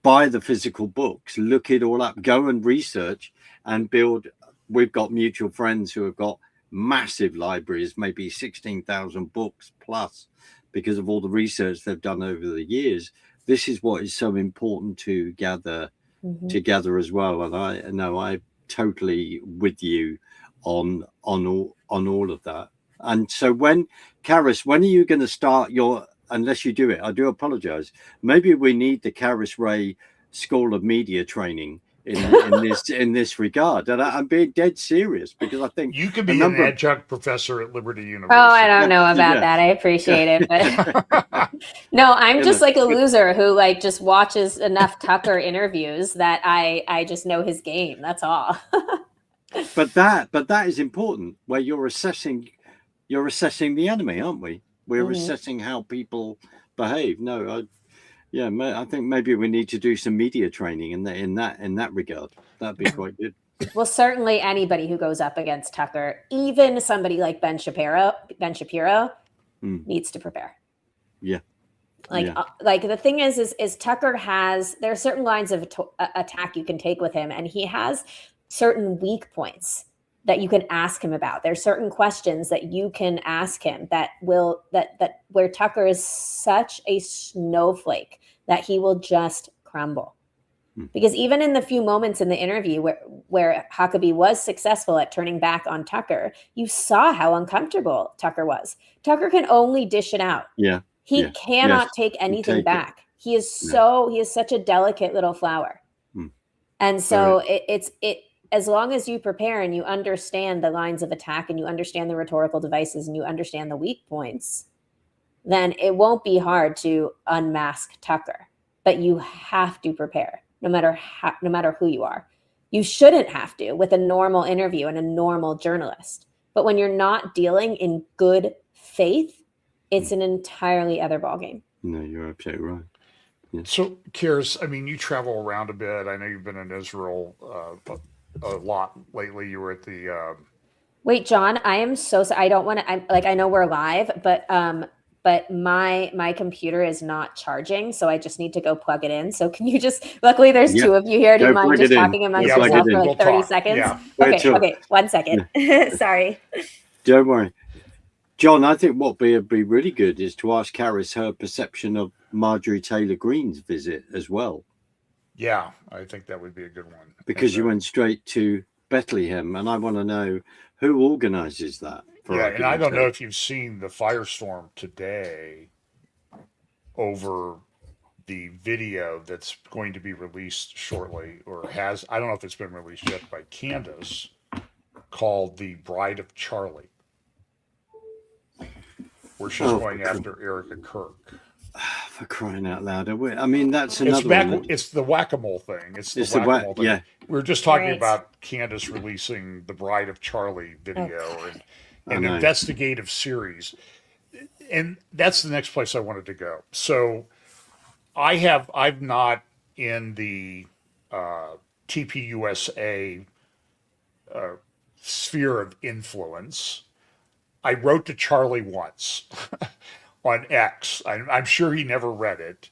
Buy the physical books, look it all up, go and research and build. We've got mutual friends who have got massive libraries, maybe 16,000 books plus, because of all the research they've done over the years. This is what is so important to gather together as well. And I know I'm totally with you on all of that. And so Karys, when are you going to start your, unless you do it, I do apologize, maybe we need the Karys Rhea School of Media training in this regard. And I'm being dead serious, because I think you could be an adjunct professor at Liberty University. Oh, I don't know about that. I appreciate it, but no, I'm just like a loser who like just watches enough Tucker interviews that I just know his game. That's all. But that is important, where you're assessing the enemy, aren't we? We're assessing how people behave. I think maybe we need to do some media training in that regard. That'd be quite good. Well, certainly anybody who goes up against Tucker, even somebody like Ben Shapiro needs to prepare. Yeah. Like the thing is Tucker there are certain lines of attack you can take with him, and he has certain weak points that you can ask him about. There's certain questions that you can ask him that where Tucker is such a snowflake that he will just crumble. Because even in the few moments in the interview where Huckabee was successful at turning back on Tucker, you saw how uncomfortable Tucker was. Tucker can only dish it out. Yeah. He cannot take anything back. He is such a delicate little flower. And so it's as long as you prepare and you understand the lines of attack and you understand the rhetorical devices and you understand the weak points, then it won't be hard to unmask Tucker. But you have to prepare, no matter who you are. You shouldn't have to with a normal interview and a normal journalist. But when you're not dealing in good faith, it's an entirely other ballgame. No, you're absolutely right. Yeah. So, Karys, I mean, you travel around a bit. I know you've been in Israel a lot lately. You were at the. Wait, John, I am so sorry. I don't want to. I know we're live, but my computer is not charging, so I just need to go plug it in. So can you just? Luckily, there's two of you here. Do you mind just talking amongst yourself for like 30 seconds? Yeah. Okay, 1 second. Sorry. Don't worry. John, I think what would be really good is to ask Karys her perception of Marjorie Taylor Greene's visit as well. Yeah, I think that would be a good one. Because you went straight to Bethlehem, and I want to know who organizes that. Yeah, and I don't know if you've seen the firestorm today over the video that's going to be released shortly, or has, I don't know if it's been released yet, by Candace, called The Bride of Charlie, where she's going after Erica Kirk. For crying out loud. I mean, that's another one. It's the whack-a-mole thing. It's the whack-a-mole thing. Yeah. We were just talking about Candace releasing the Bride of Charlie video and an investigative series. And that's the next place I wanted to go. So I'm not in the TPUSA sphere of influence. I wrote to Charlie once on X. I'm sure he never read it.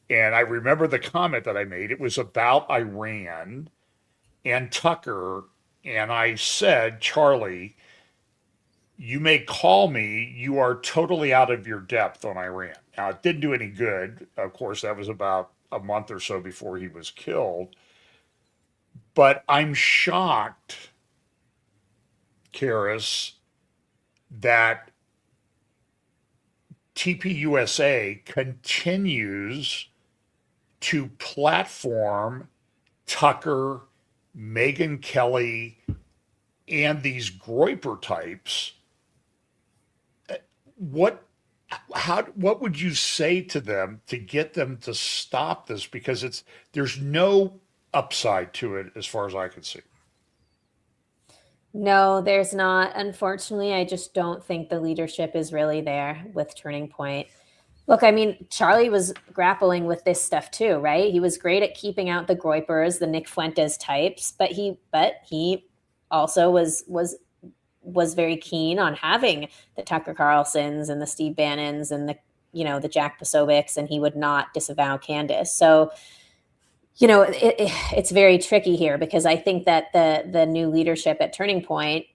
And I remember the comment that I made. It was about Iran and Tucker. And I said, Charlie, you may call me. You are totally out of your depth on Iran. Now, it didn't do any good. Of course, that was about a month or so before he was killed. But I'm shocked, Karys, that TPUSA continues to platform Tucker, Megyn Kelly, and these Groyper types. What would you say to them to get them to stop this? Because there's no upside to it as far as I can see. No, there's not. Unfortunately, I just don't think the leadership is really there with Turning Point. Look, I mean, Charlie was grappling with this stuff too, right? He was great at keeping out the Groypers, the Nick Fuentes types, but he also was very keen on having the Tucker Carlsons and the Steve Bannons and the Jack Posobics, and he would not disavow Candace. So, it's very tricky here because I think that the new leadership at Turning Point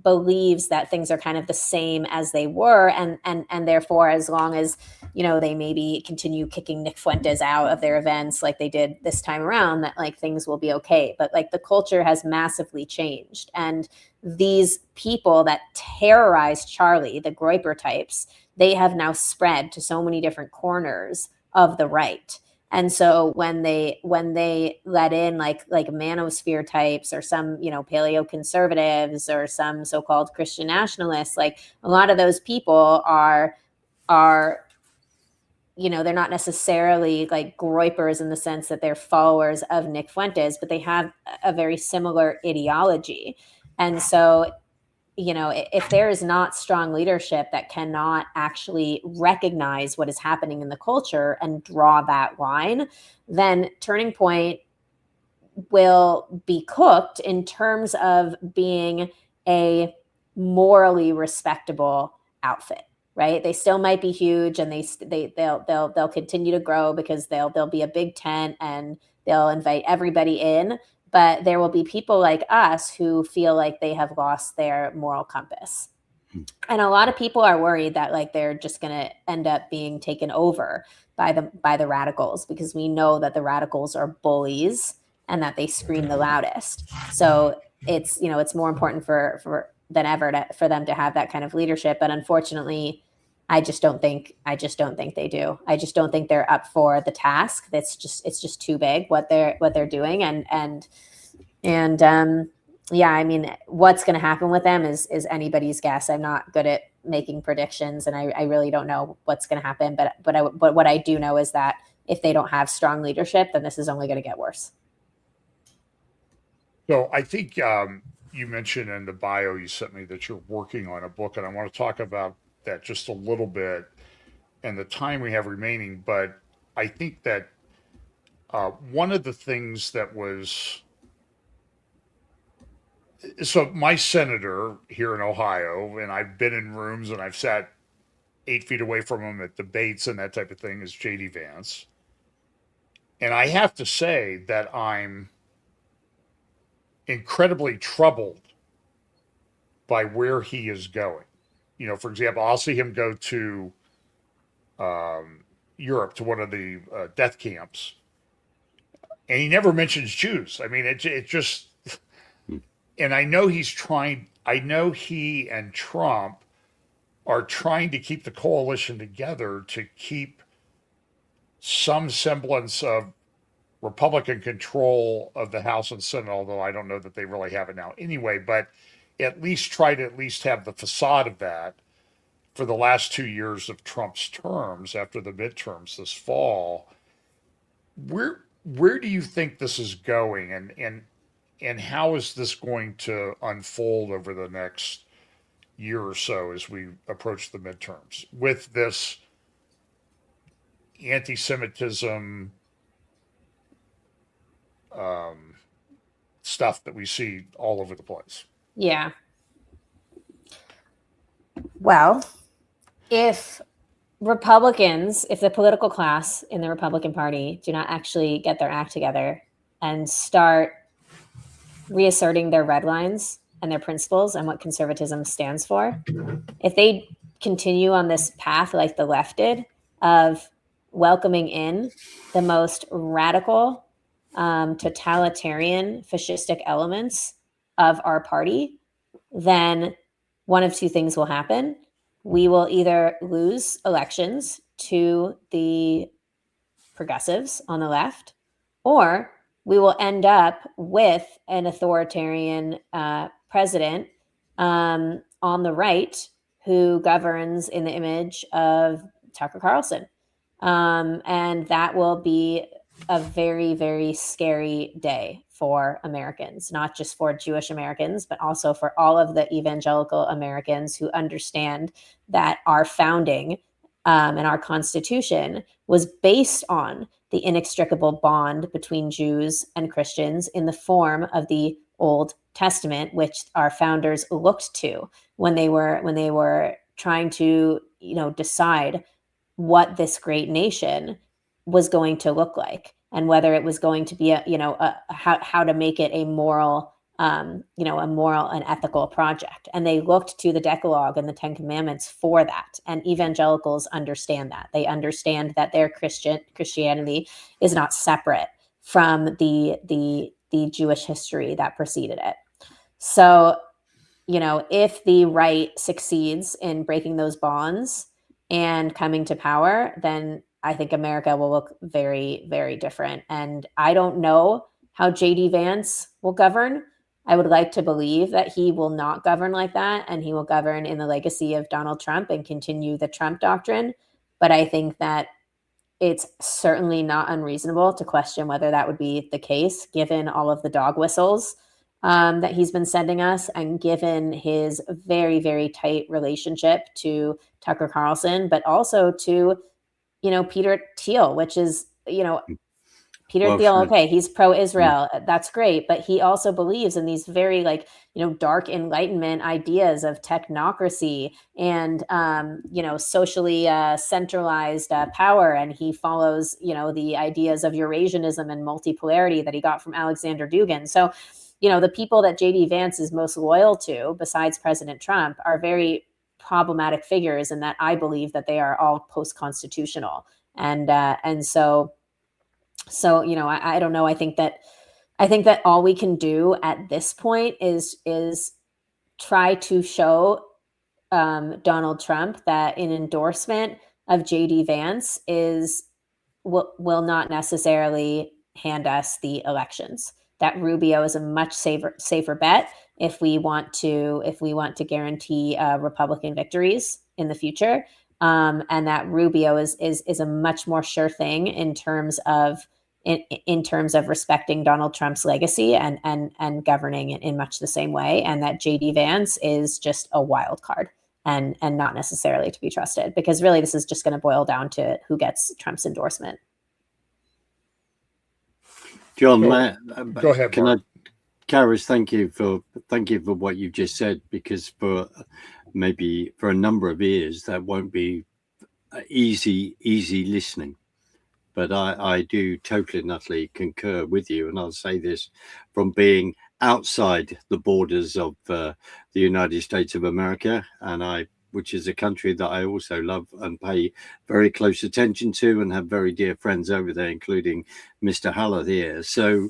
believes that things are kind of the same as they were, and therefore, as long as they maybe continue kicking Nick Fuentes out of their events like they did this time around, that like things will be okay. But like the culture has massively changed, and these people that terrorized Charlie, the Groyper types, they have now spread to so many different corners of the right. And so when they let in like manosphere types or some, paleo conservatives or some so-called Christian nationalists, like a lot of those people are, they're not necessarily like Groypers in the sense that they're followers of Nick Fuentes, but they have a very similar ideology. And so, if there is not strong leadership that cannot actually recognize what is happening in the culture and draw that line, then Turning Point will be cooked in terms of being a morally respectable outfit, right? They still might be huge, and they'll continue to grow because they'll be a big tent and they'll invite everybody in. But there will be people like us who feel like they have lost their moral compass. And a lot of people are worried that like they're just going to end up being taken over by the radicals, because we know that the radicals are bullies and that they scream the loudest. So it's more important for than ever for them to have that kind of leadership. But unfortunately, I just don't think they do. I just don't think they're up for the task. It's just too big what they're doing. And yeah, I mean, what's going to happen with them is anybody's guess. I'm not good at making predictions, and I really don't know what's going to happen. But what I do know is that if they don't have strong leadership, then this is only going to get worse. So I think you mentioned in the bio you sent me that you're working on a book, and I want to talk about that just a little bit and the time we have remaining. But I think that one of the things that was, so my senator here in Ohio, and I've been in rooms and I've sat 8 feet away from him at debates and that type of thing, is J.D. Vance. And I have to say that I'm incredibly troubled by where he is going. You know, for example, I'll see him go to Europe to one of the death camps, and he never mentions Jews. I mean, it just, and I know he's trying, I know he and Trump are trying to keep the coalition together to keep some semblance of Republican control of the House and Senate, although I don't know that they really have it now anyway, but at least try to at least have the facade of that for the last 2 years of Trump's terms after the midterms this fall. Where do you think this is going, and how is this going to unfold over the next year or so as we approach the midterms with this anti-Semitism stuff that we see all over the place? Yeah. Well, if the political class in the Republican Party do not actually get their act together and start reasserting their red lines and their principles and what conservatism stands for, if they continue on this path like the left did of welcoming in the most radical, totalitarian, fascistic elements of our party, then one of two things will happen. We will either lose elections to the progressives on the left, or we will end up with an authoritarian president on the right who governs in the image of Tucker Carlson. And that will be a very, very scary day for Americans, not just for Jewish Americans, but also for all of the evangelical Americans who understand that our founding and our Constitution was based on the inextricable bond between Jews and Christians in the form of the Old Testament, which our founders looked to when they were trying to, decide what this great nation was going to look like, and whether it was going to be how to make it a moral, a moral and ethical project. And they looked to the Decalogue and the Ten Commandments for that. And evangelicals understand that. They understand that their Christianity is not separate from the Jewish history that preceded it. So, if the right succeeds in breaking those bonds and coming to power, then I think America will look very, very different. And I don't know how J.D. Vance will govern. I would like to believe that he will not govern like that, and he will govern in the legacy of Donald Trump and continue the Trump doctrine. But I think that it's certainly not unreasonable to question whether that would be the case, given all of the dog whistles that he's been sending us, and given his very, very tight relationship to Tucker Carlson, but also to, Peter Thiel, which is, Peter Thiel, okay, he's pro-Israel. That's great. But he also believes in these very dark Enlightenment ideas of technocracy and, socially centralized power. And he follows, the ideas of Eurasianism and multipolarity that he got from Alexander Dugin. So, the people that J.D. Vance is most loyal to, besides President Trump, are very problematic figures, and that I believe that they are all post-constitutional. And so, I don't know. I think that all we can do at this point is try to show Donald Trump that an endorsement of JD Vance will not necessarily hand us the elections. That Rubio is a much safer bet if we want to guarantee Republican victories in the future, and that Rubio is a much more sure thing in terms of respecting Donald Trump's legacy and governing in much the same way, and that JD Vance is just a wild card and not necessarily to be trusted, because really this is just going to boil down to who gets Trump's endorsement. John, go ahead. Karys, thank you for what you've just said, because for a number of years that won't be easy listening. But I do totally and utterly concur with you. And I'll say this from being outside the borders of the United States of America, which is a country that I also love and pay very close attention to, and have very dear friends over there, including Mr. Haller here. So,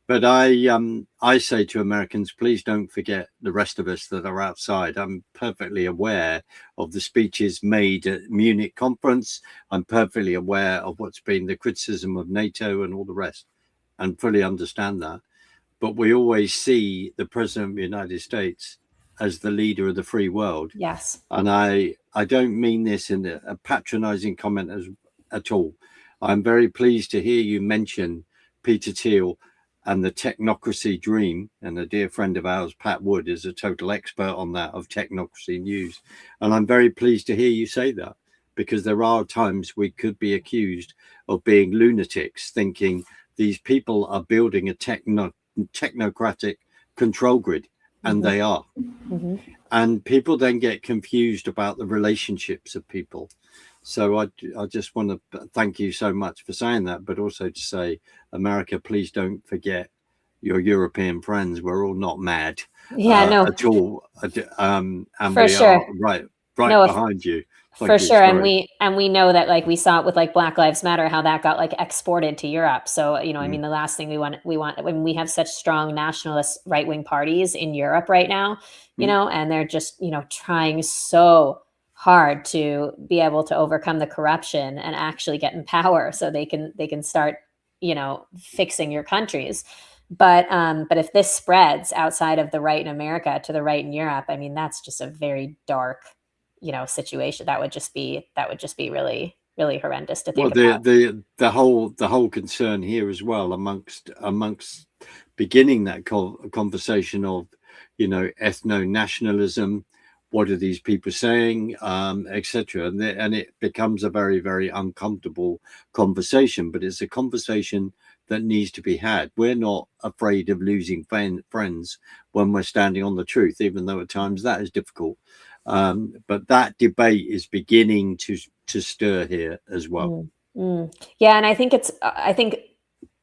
but I say to Americans, please don't forget the rest of us that are outside. I'm perfectly aware of the speeches made at Munich conference. I'm perfectly aware of what's been the criticism of NATO and all the rest, and fully understand that. But we always see the President of the United States as the leader of the free world. Yes. And I don't mean this in a patronizing comment at all. I'm very pleased to hear you mention Peter Thiel and the technocracy dream. And a dear friend of ours, Pat Wood, is a total expert on that, of technocracy news. And I'm very pleased to hear you say that, because there are times we could be accused of being lunatics, thinking these people are building a technocratic control grid. And they are. Mm-hmm. And people then get confused about the relationships of people. So I just want to thank you so much for saying that, but also to say, America, please don't forget your European friends. We're all not mad at all. And for we sure. are right behind you. For sure. And we know that, like, we saw it with like Black Lives Matter, how that got like exported to Europe. So, I mean, the last thing we want when we have such strong nationalist right-wing parties in Europe right now, and they're just, trying so hard to be able to overcome the corruption and actually get in power so they can start, fixing your countries. But if this spreads outside of the right in America to the right in Europe, I mean, that's just a very dark, situation. That would just be really, really horrendous to think about. The whole concern here as well, amongst beginning that conversation of, ethno-nationalism, what are these people saying, etc. And it becomes a very, very uncomfortable conversation, but it's a conversation that needs to be had. We're not afraid of losing friends when we're standing on the truth, even though at times that is difficult. But that debate is beginning to stir here as well. Yeah, and I think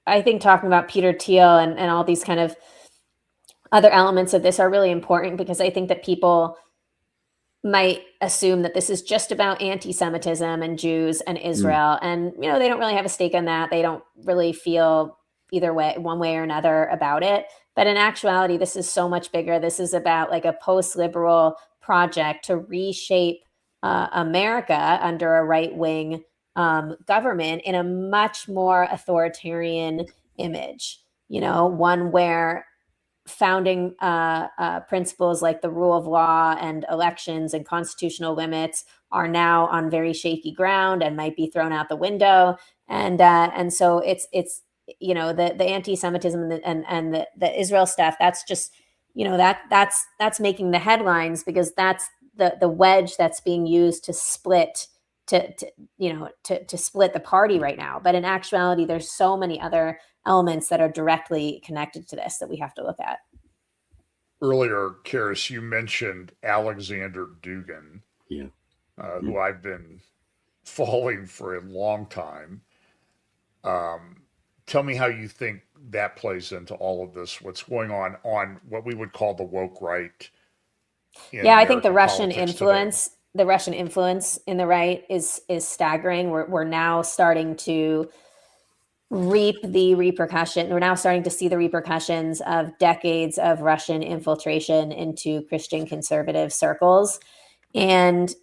I think talking about Peter Thiel and all these kind of other elements of this are really important, because I think that people might assume that this is just about anti-Semitism and Jews and Israel, and they don't really have a stake in that. They don't really feel either way, one way or another, about it. But in actuality, this is so much bigger. This is about like a post-liberal project to reshape America under a right-wing government in a much more authoritarian image, one where founding principles like the rule of law and elections and constitutional limits are now on very shaky ground and might be thrown out the window. And so it's the anti-Semitism and the Israel stuff, that's just, that's making the headlines, because that's the wedge that's being used to split to split the party right now. But in actuality, there's so many other elements that are directly connected to this that we have to look at. Earlier, Karys, you mentioned Alexander Dugin, who I've been following for a long time. Tell me how you think that plays into all of this, what's going on what we would call the woke right. I think the Russian influence in the right is staggering. We're now starting to reap the repercussion. We're now starting to see the repercussions of decades of Russian infiltration into Christian conservative circles. And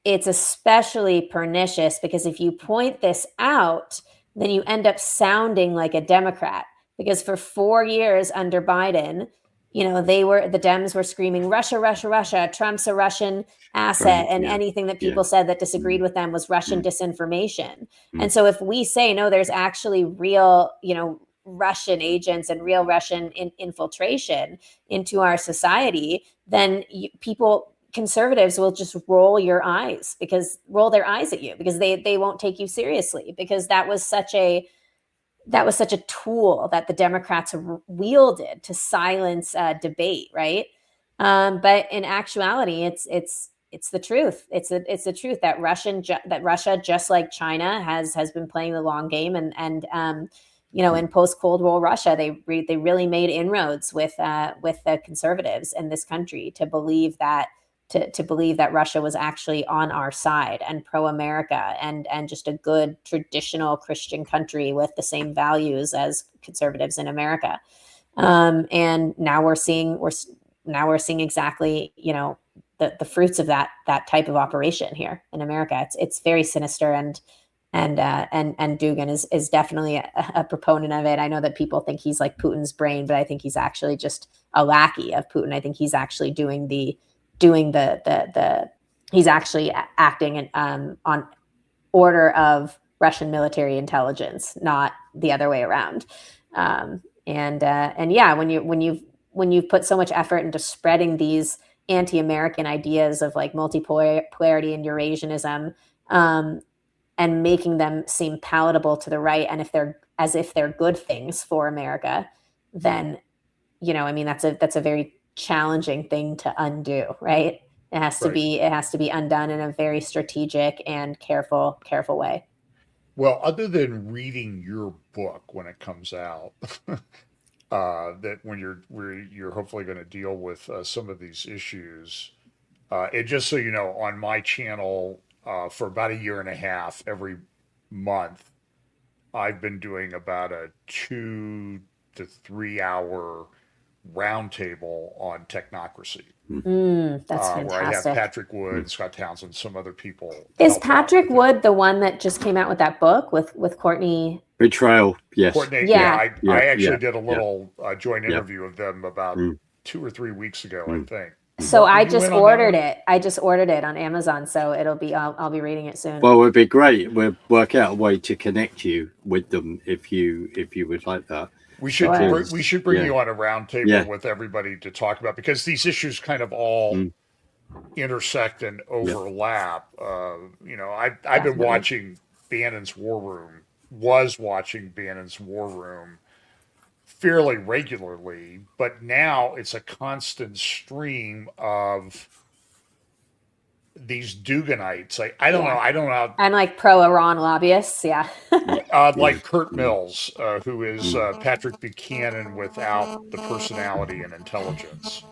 it's especially pernicious because if you point this out, then you end up sounding like a Democrat. Because for 4 years under Biden, the Dems were screaming, Russia, Russia, Russia, Trump's a Russian asset. And anything that people said that disagreed with them was Russian disinformation. And so if we say, no, there's actually real, Russian agents and real Russian infiltration into our society, then conservatives will just roll their eyes at you because they won't take you seriously, because that was such a tool that the Democrats wielded to silence debate, right? But in actuality, it's the truth. It's the truth that Russia, just like China, has been playing the long game, and in post-Cold War Russia, they really made inroads with the conservatives in this country to believe that Russia was actually on our side and pro-America and just a good traditional Christian country with the same values as conservatives in America. And now we're seeing exactly, the fruits of that type of operation here in America. It's very sinister, and Dugin is definitely a proponent of it. I know that people think he's like Putin's brain, but I think he's actually just a lackey of Putin. I think he's actually he's actually acting on order of Russian military intelligence, not the other way around. When you've put so much effort into spreading these anti-American ideas of like multipolarity and Eurasianism, and making them seem palatable to the right, and if they're good things for America, then that's a very challenging thing to undo, right? It has to be undone in a very strategic and careful way. Well, other than reading your book when it comes out, that when you're hopefully going to deal with some of these issues, and just so you know, on my channel for about 1.5 years, every month, I've been doing about a 2 to 3 hour roundtable on technocracy. That's fantastic. Where I have Patrick Wood, Scott Townsend, some other people. Is Patrick Wood the one that just came out with that book with Courtney? Betrayal, yes. Courtney, I actually did a little joint interview of them about 2 or 3 weeks ago, I think. So I just ordered it. I just ordered it on Amazon, so I'll be reading it soon. Well, it would be great. We'll work out a way to connect you with them if you would like that. We should bring you on a roundtable with everybody to talk about, because these issues kind of all intersect and overlap. I've been watching Bannon's War Room. Was watching Bannon's War Room fairly regularly, but now it's a constant stream of these Duganites. I don't know. And like pro-Iran lobbyists, like Kurt Mills, who is Patrick Buchanan without the personality and intelligence.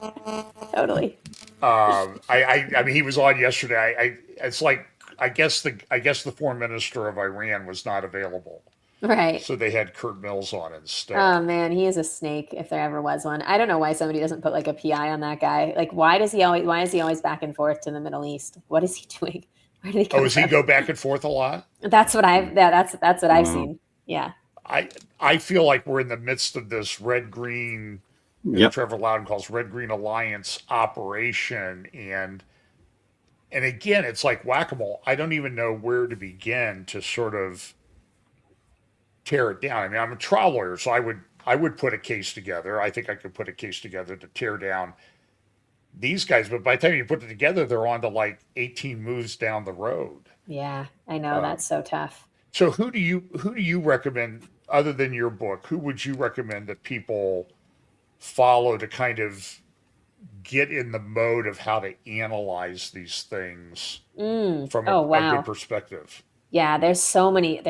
Totally. I mean, he was on yesterday. It's like I guess the foreign minister of Iran was not available. Right. So they had Kurt Mills on instead. Oh man, he is a snake if there ever was one. I don't know why somebody doesn't put like a PI on that guy. Like, why is he always back and forth to the Middle East? What is he doing? Where did he come does he go back and forth a lot? That's what I've seen. Yeah. I feel like we're in the midst of this red-green, Trevor Loudon calls red-green alliance operation, and again, it's like whack-a-mole. I don't even know where to begin to sort of tear it down. I mean, I'm a trial lawyer, so I would put a case together. I think I could put a case together to tear down these guys, but by the time you put it together, they're on to like 18 moves down the road. Yeah, I know. That's so tough. So who do you recommend, other than your book, who would you recommend that people follow to kind of get in the mode of how to analyze these things from a good perspective? Yeah, there's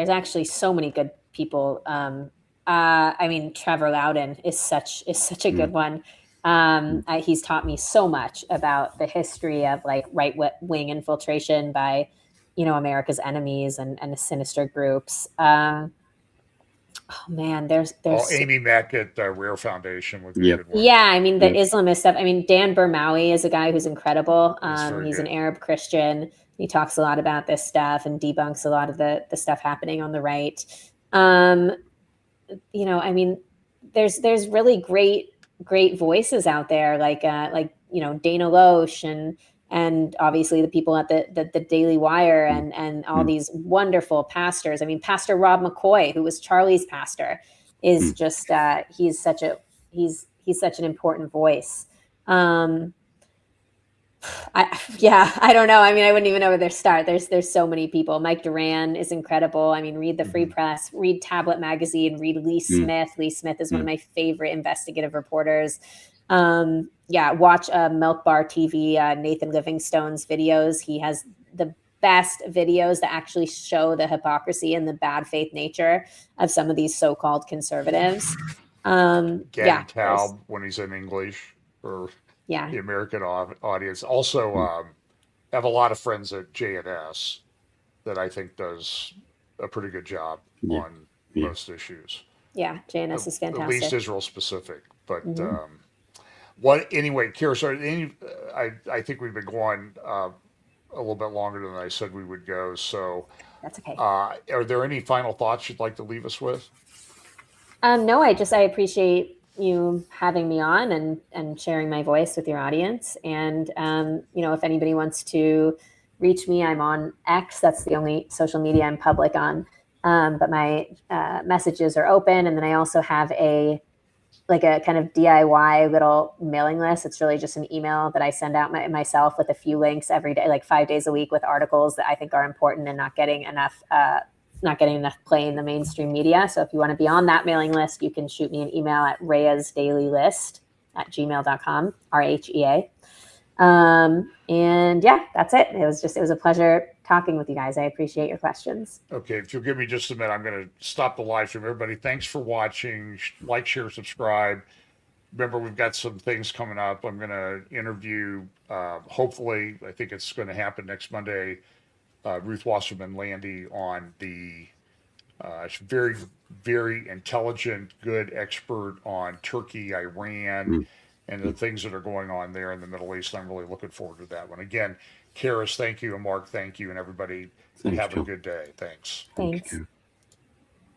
actually so many good people. I mean, Trevor Loudon is such a good one. He's taught me so much about the history of like right wing infiltration by, America's enemies and sinister groups. Oh man, there's Amy Mack at Rare Foundation would be a good one. yeah, I mean the Islamist stuff. I mean Dan Bermawi is a guy who's incredible. He's an good. Arab Christian. He talks a lot about this stuff and debunks a lot of the stuff happening on the right. You know, I mean, there's really great voices out there, like you know, Dana Loesch and obviously the people at the Daily Wire and all these wonderful pastors. I mean, Pastor Rob McCoy, who was Charlie's pastor, is just he's such an important voice. I don't know. I mean, I wouldn't even know where to start. There's so many people. Mike Duran is incredible. I mean, read the Free Press, read Tablet Magazine, read Lee Smith. Lee Smith is one of my favorite investigative reporters. Watch Milk Bar TV, Nathan Livingstone's videos. He has the best videos that actually show the hypocrisy and the bad faith nature of some of these so-called conservatives. Gary Taub when he's in English for the American audience. Also, have a lot of friends at JNS that I think does a pretty good job on most issues. Yeah, JNS is fantastic. At least Israel specific. But anyway, Karys, I think we've been going a little bit longer than I said we would go. So that's okay. Are there any final thoughts you'd like to leave us with? No, I appreciate you having me on and sharing my voice with your audience. And, you know, if anybody wants to reach me, I'm on X. That's the only social media I'm public on. But my messages are open. And then I also have a kind of DIY little mailing list. It's really just an email that I send out myself with a few links every day, like 5 days a week, with articles that I think are important and not getting enough play in the mainstream media. So if you want to be on that mailing list, you can shoot me an email at reyesdailylist@gmail.com, RHEA. And yeah, that's it. It was a pleasure talking with you guys. I appreciate your questions. Okay. If you'll give me just a minute, I'm going to stop the live stream. Everybody, thanks for watching. Like, share, subscribe. Remember, we've got some things coming up. I'm going to interview, hopefully, I think it's going to happen next Monday, Ruth Wasserman Landy on the very, very intelligent, good expert on Turkey, Iran, and the things that are going on there in the Middle East. I'm really looking forward to that one. Again, Karys, thank you, and Mark, thank you, and everybody, have a good day. Thanks. Thanks.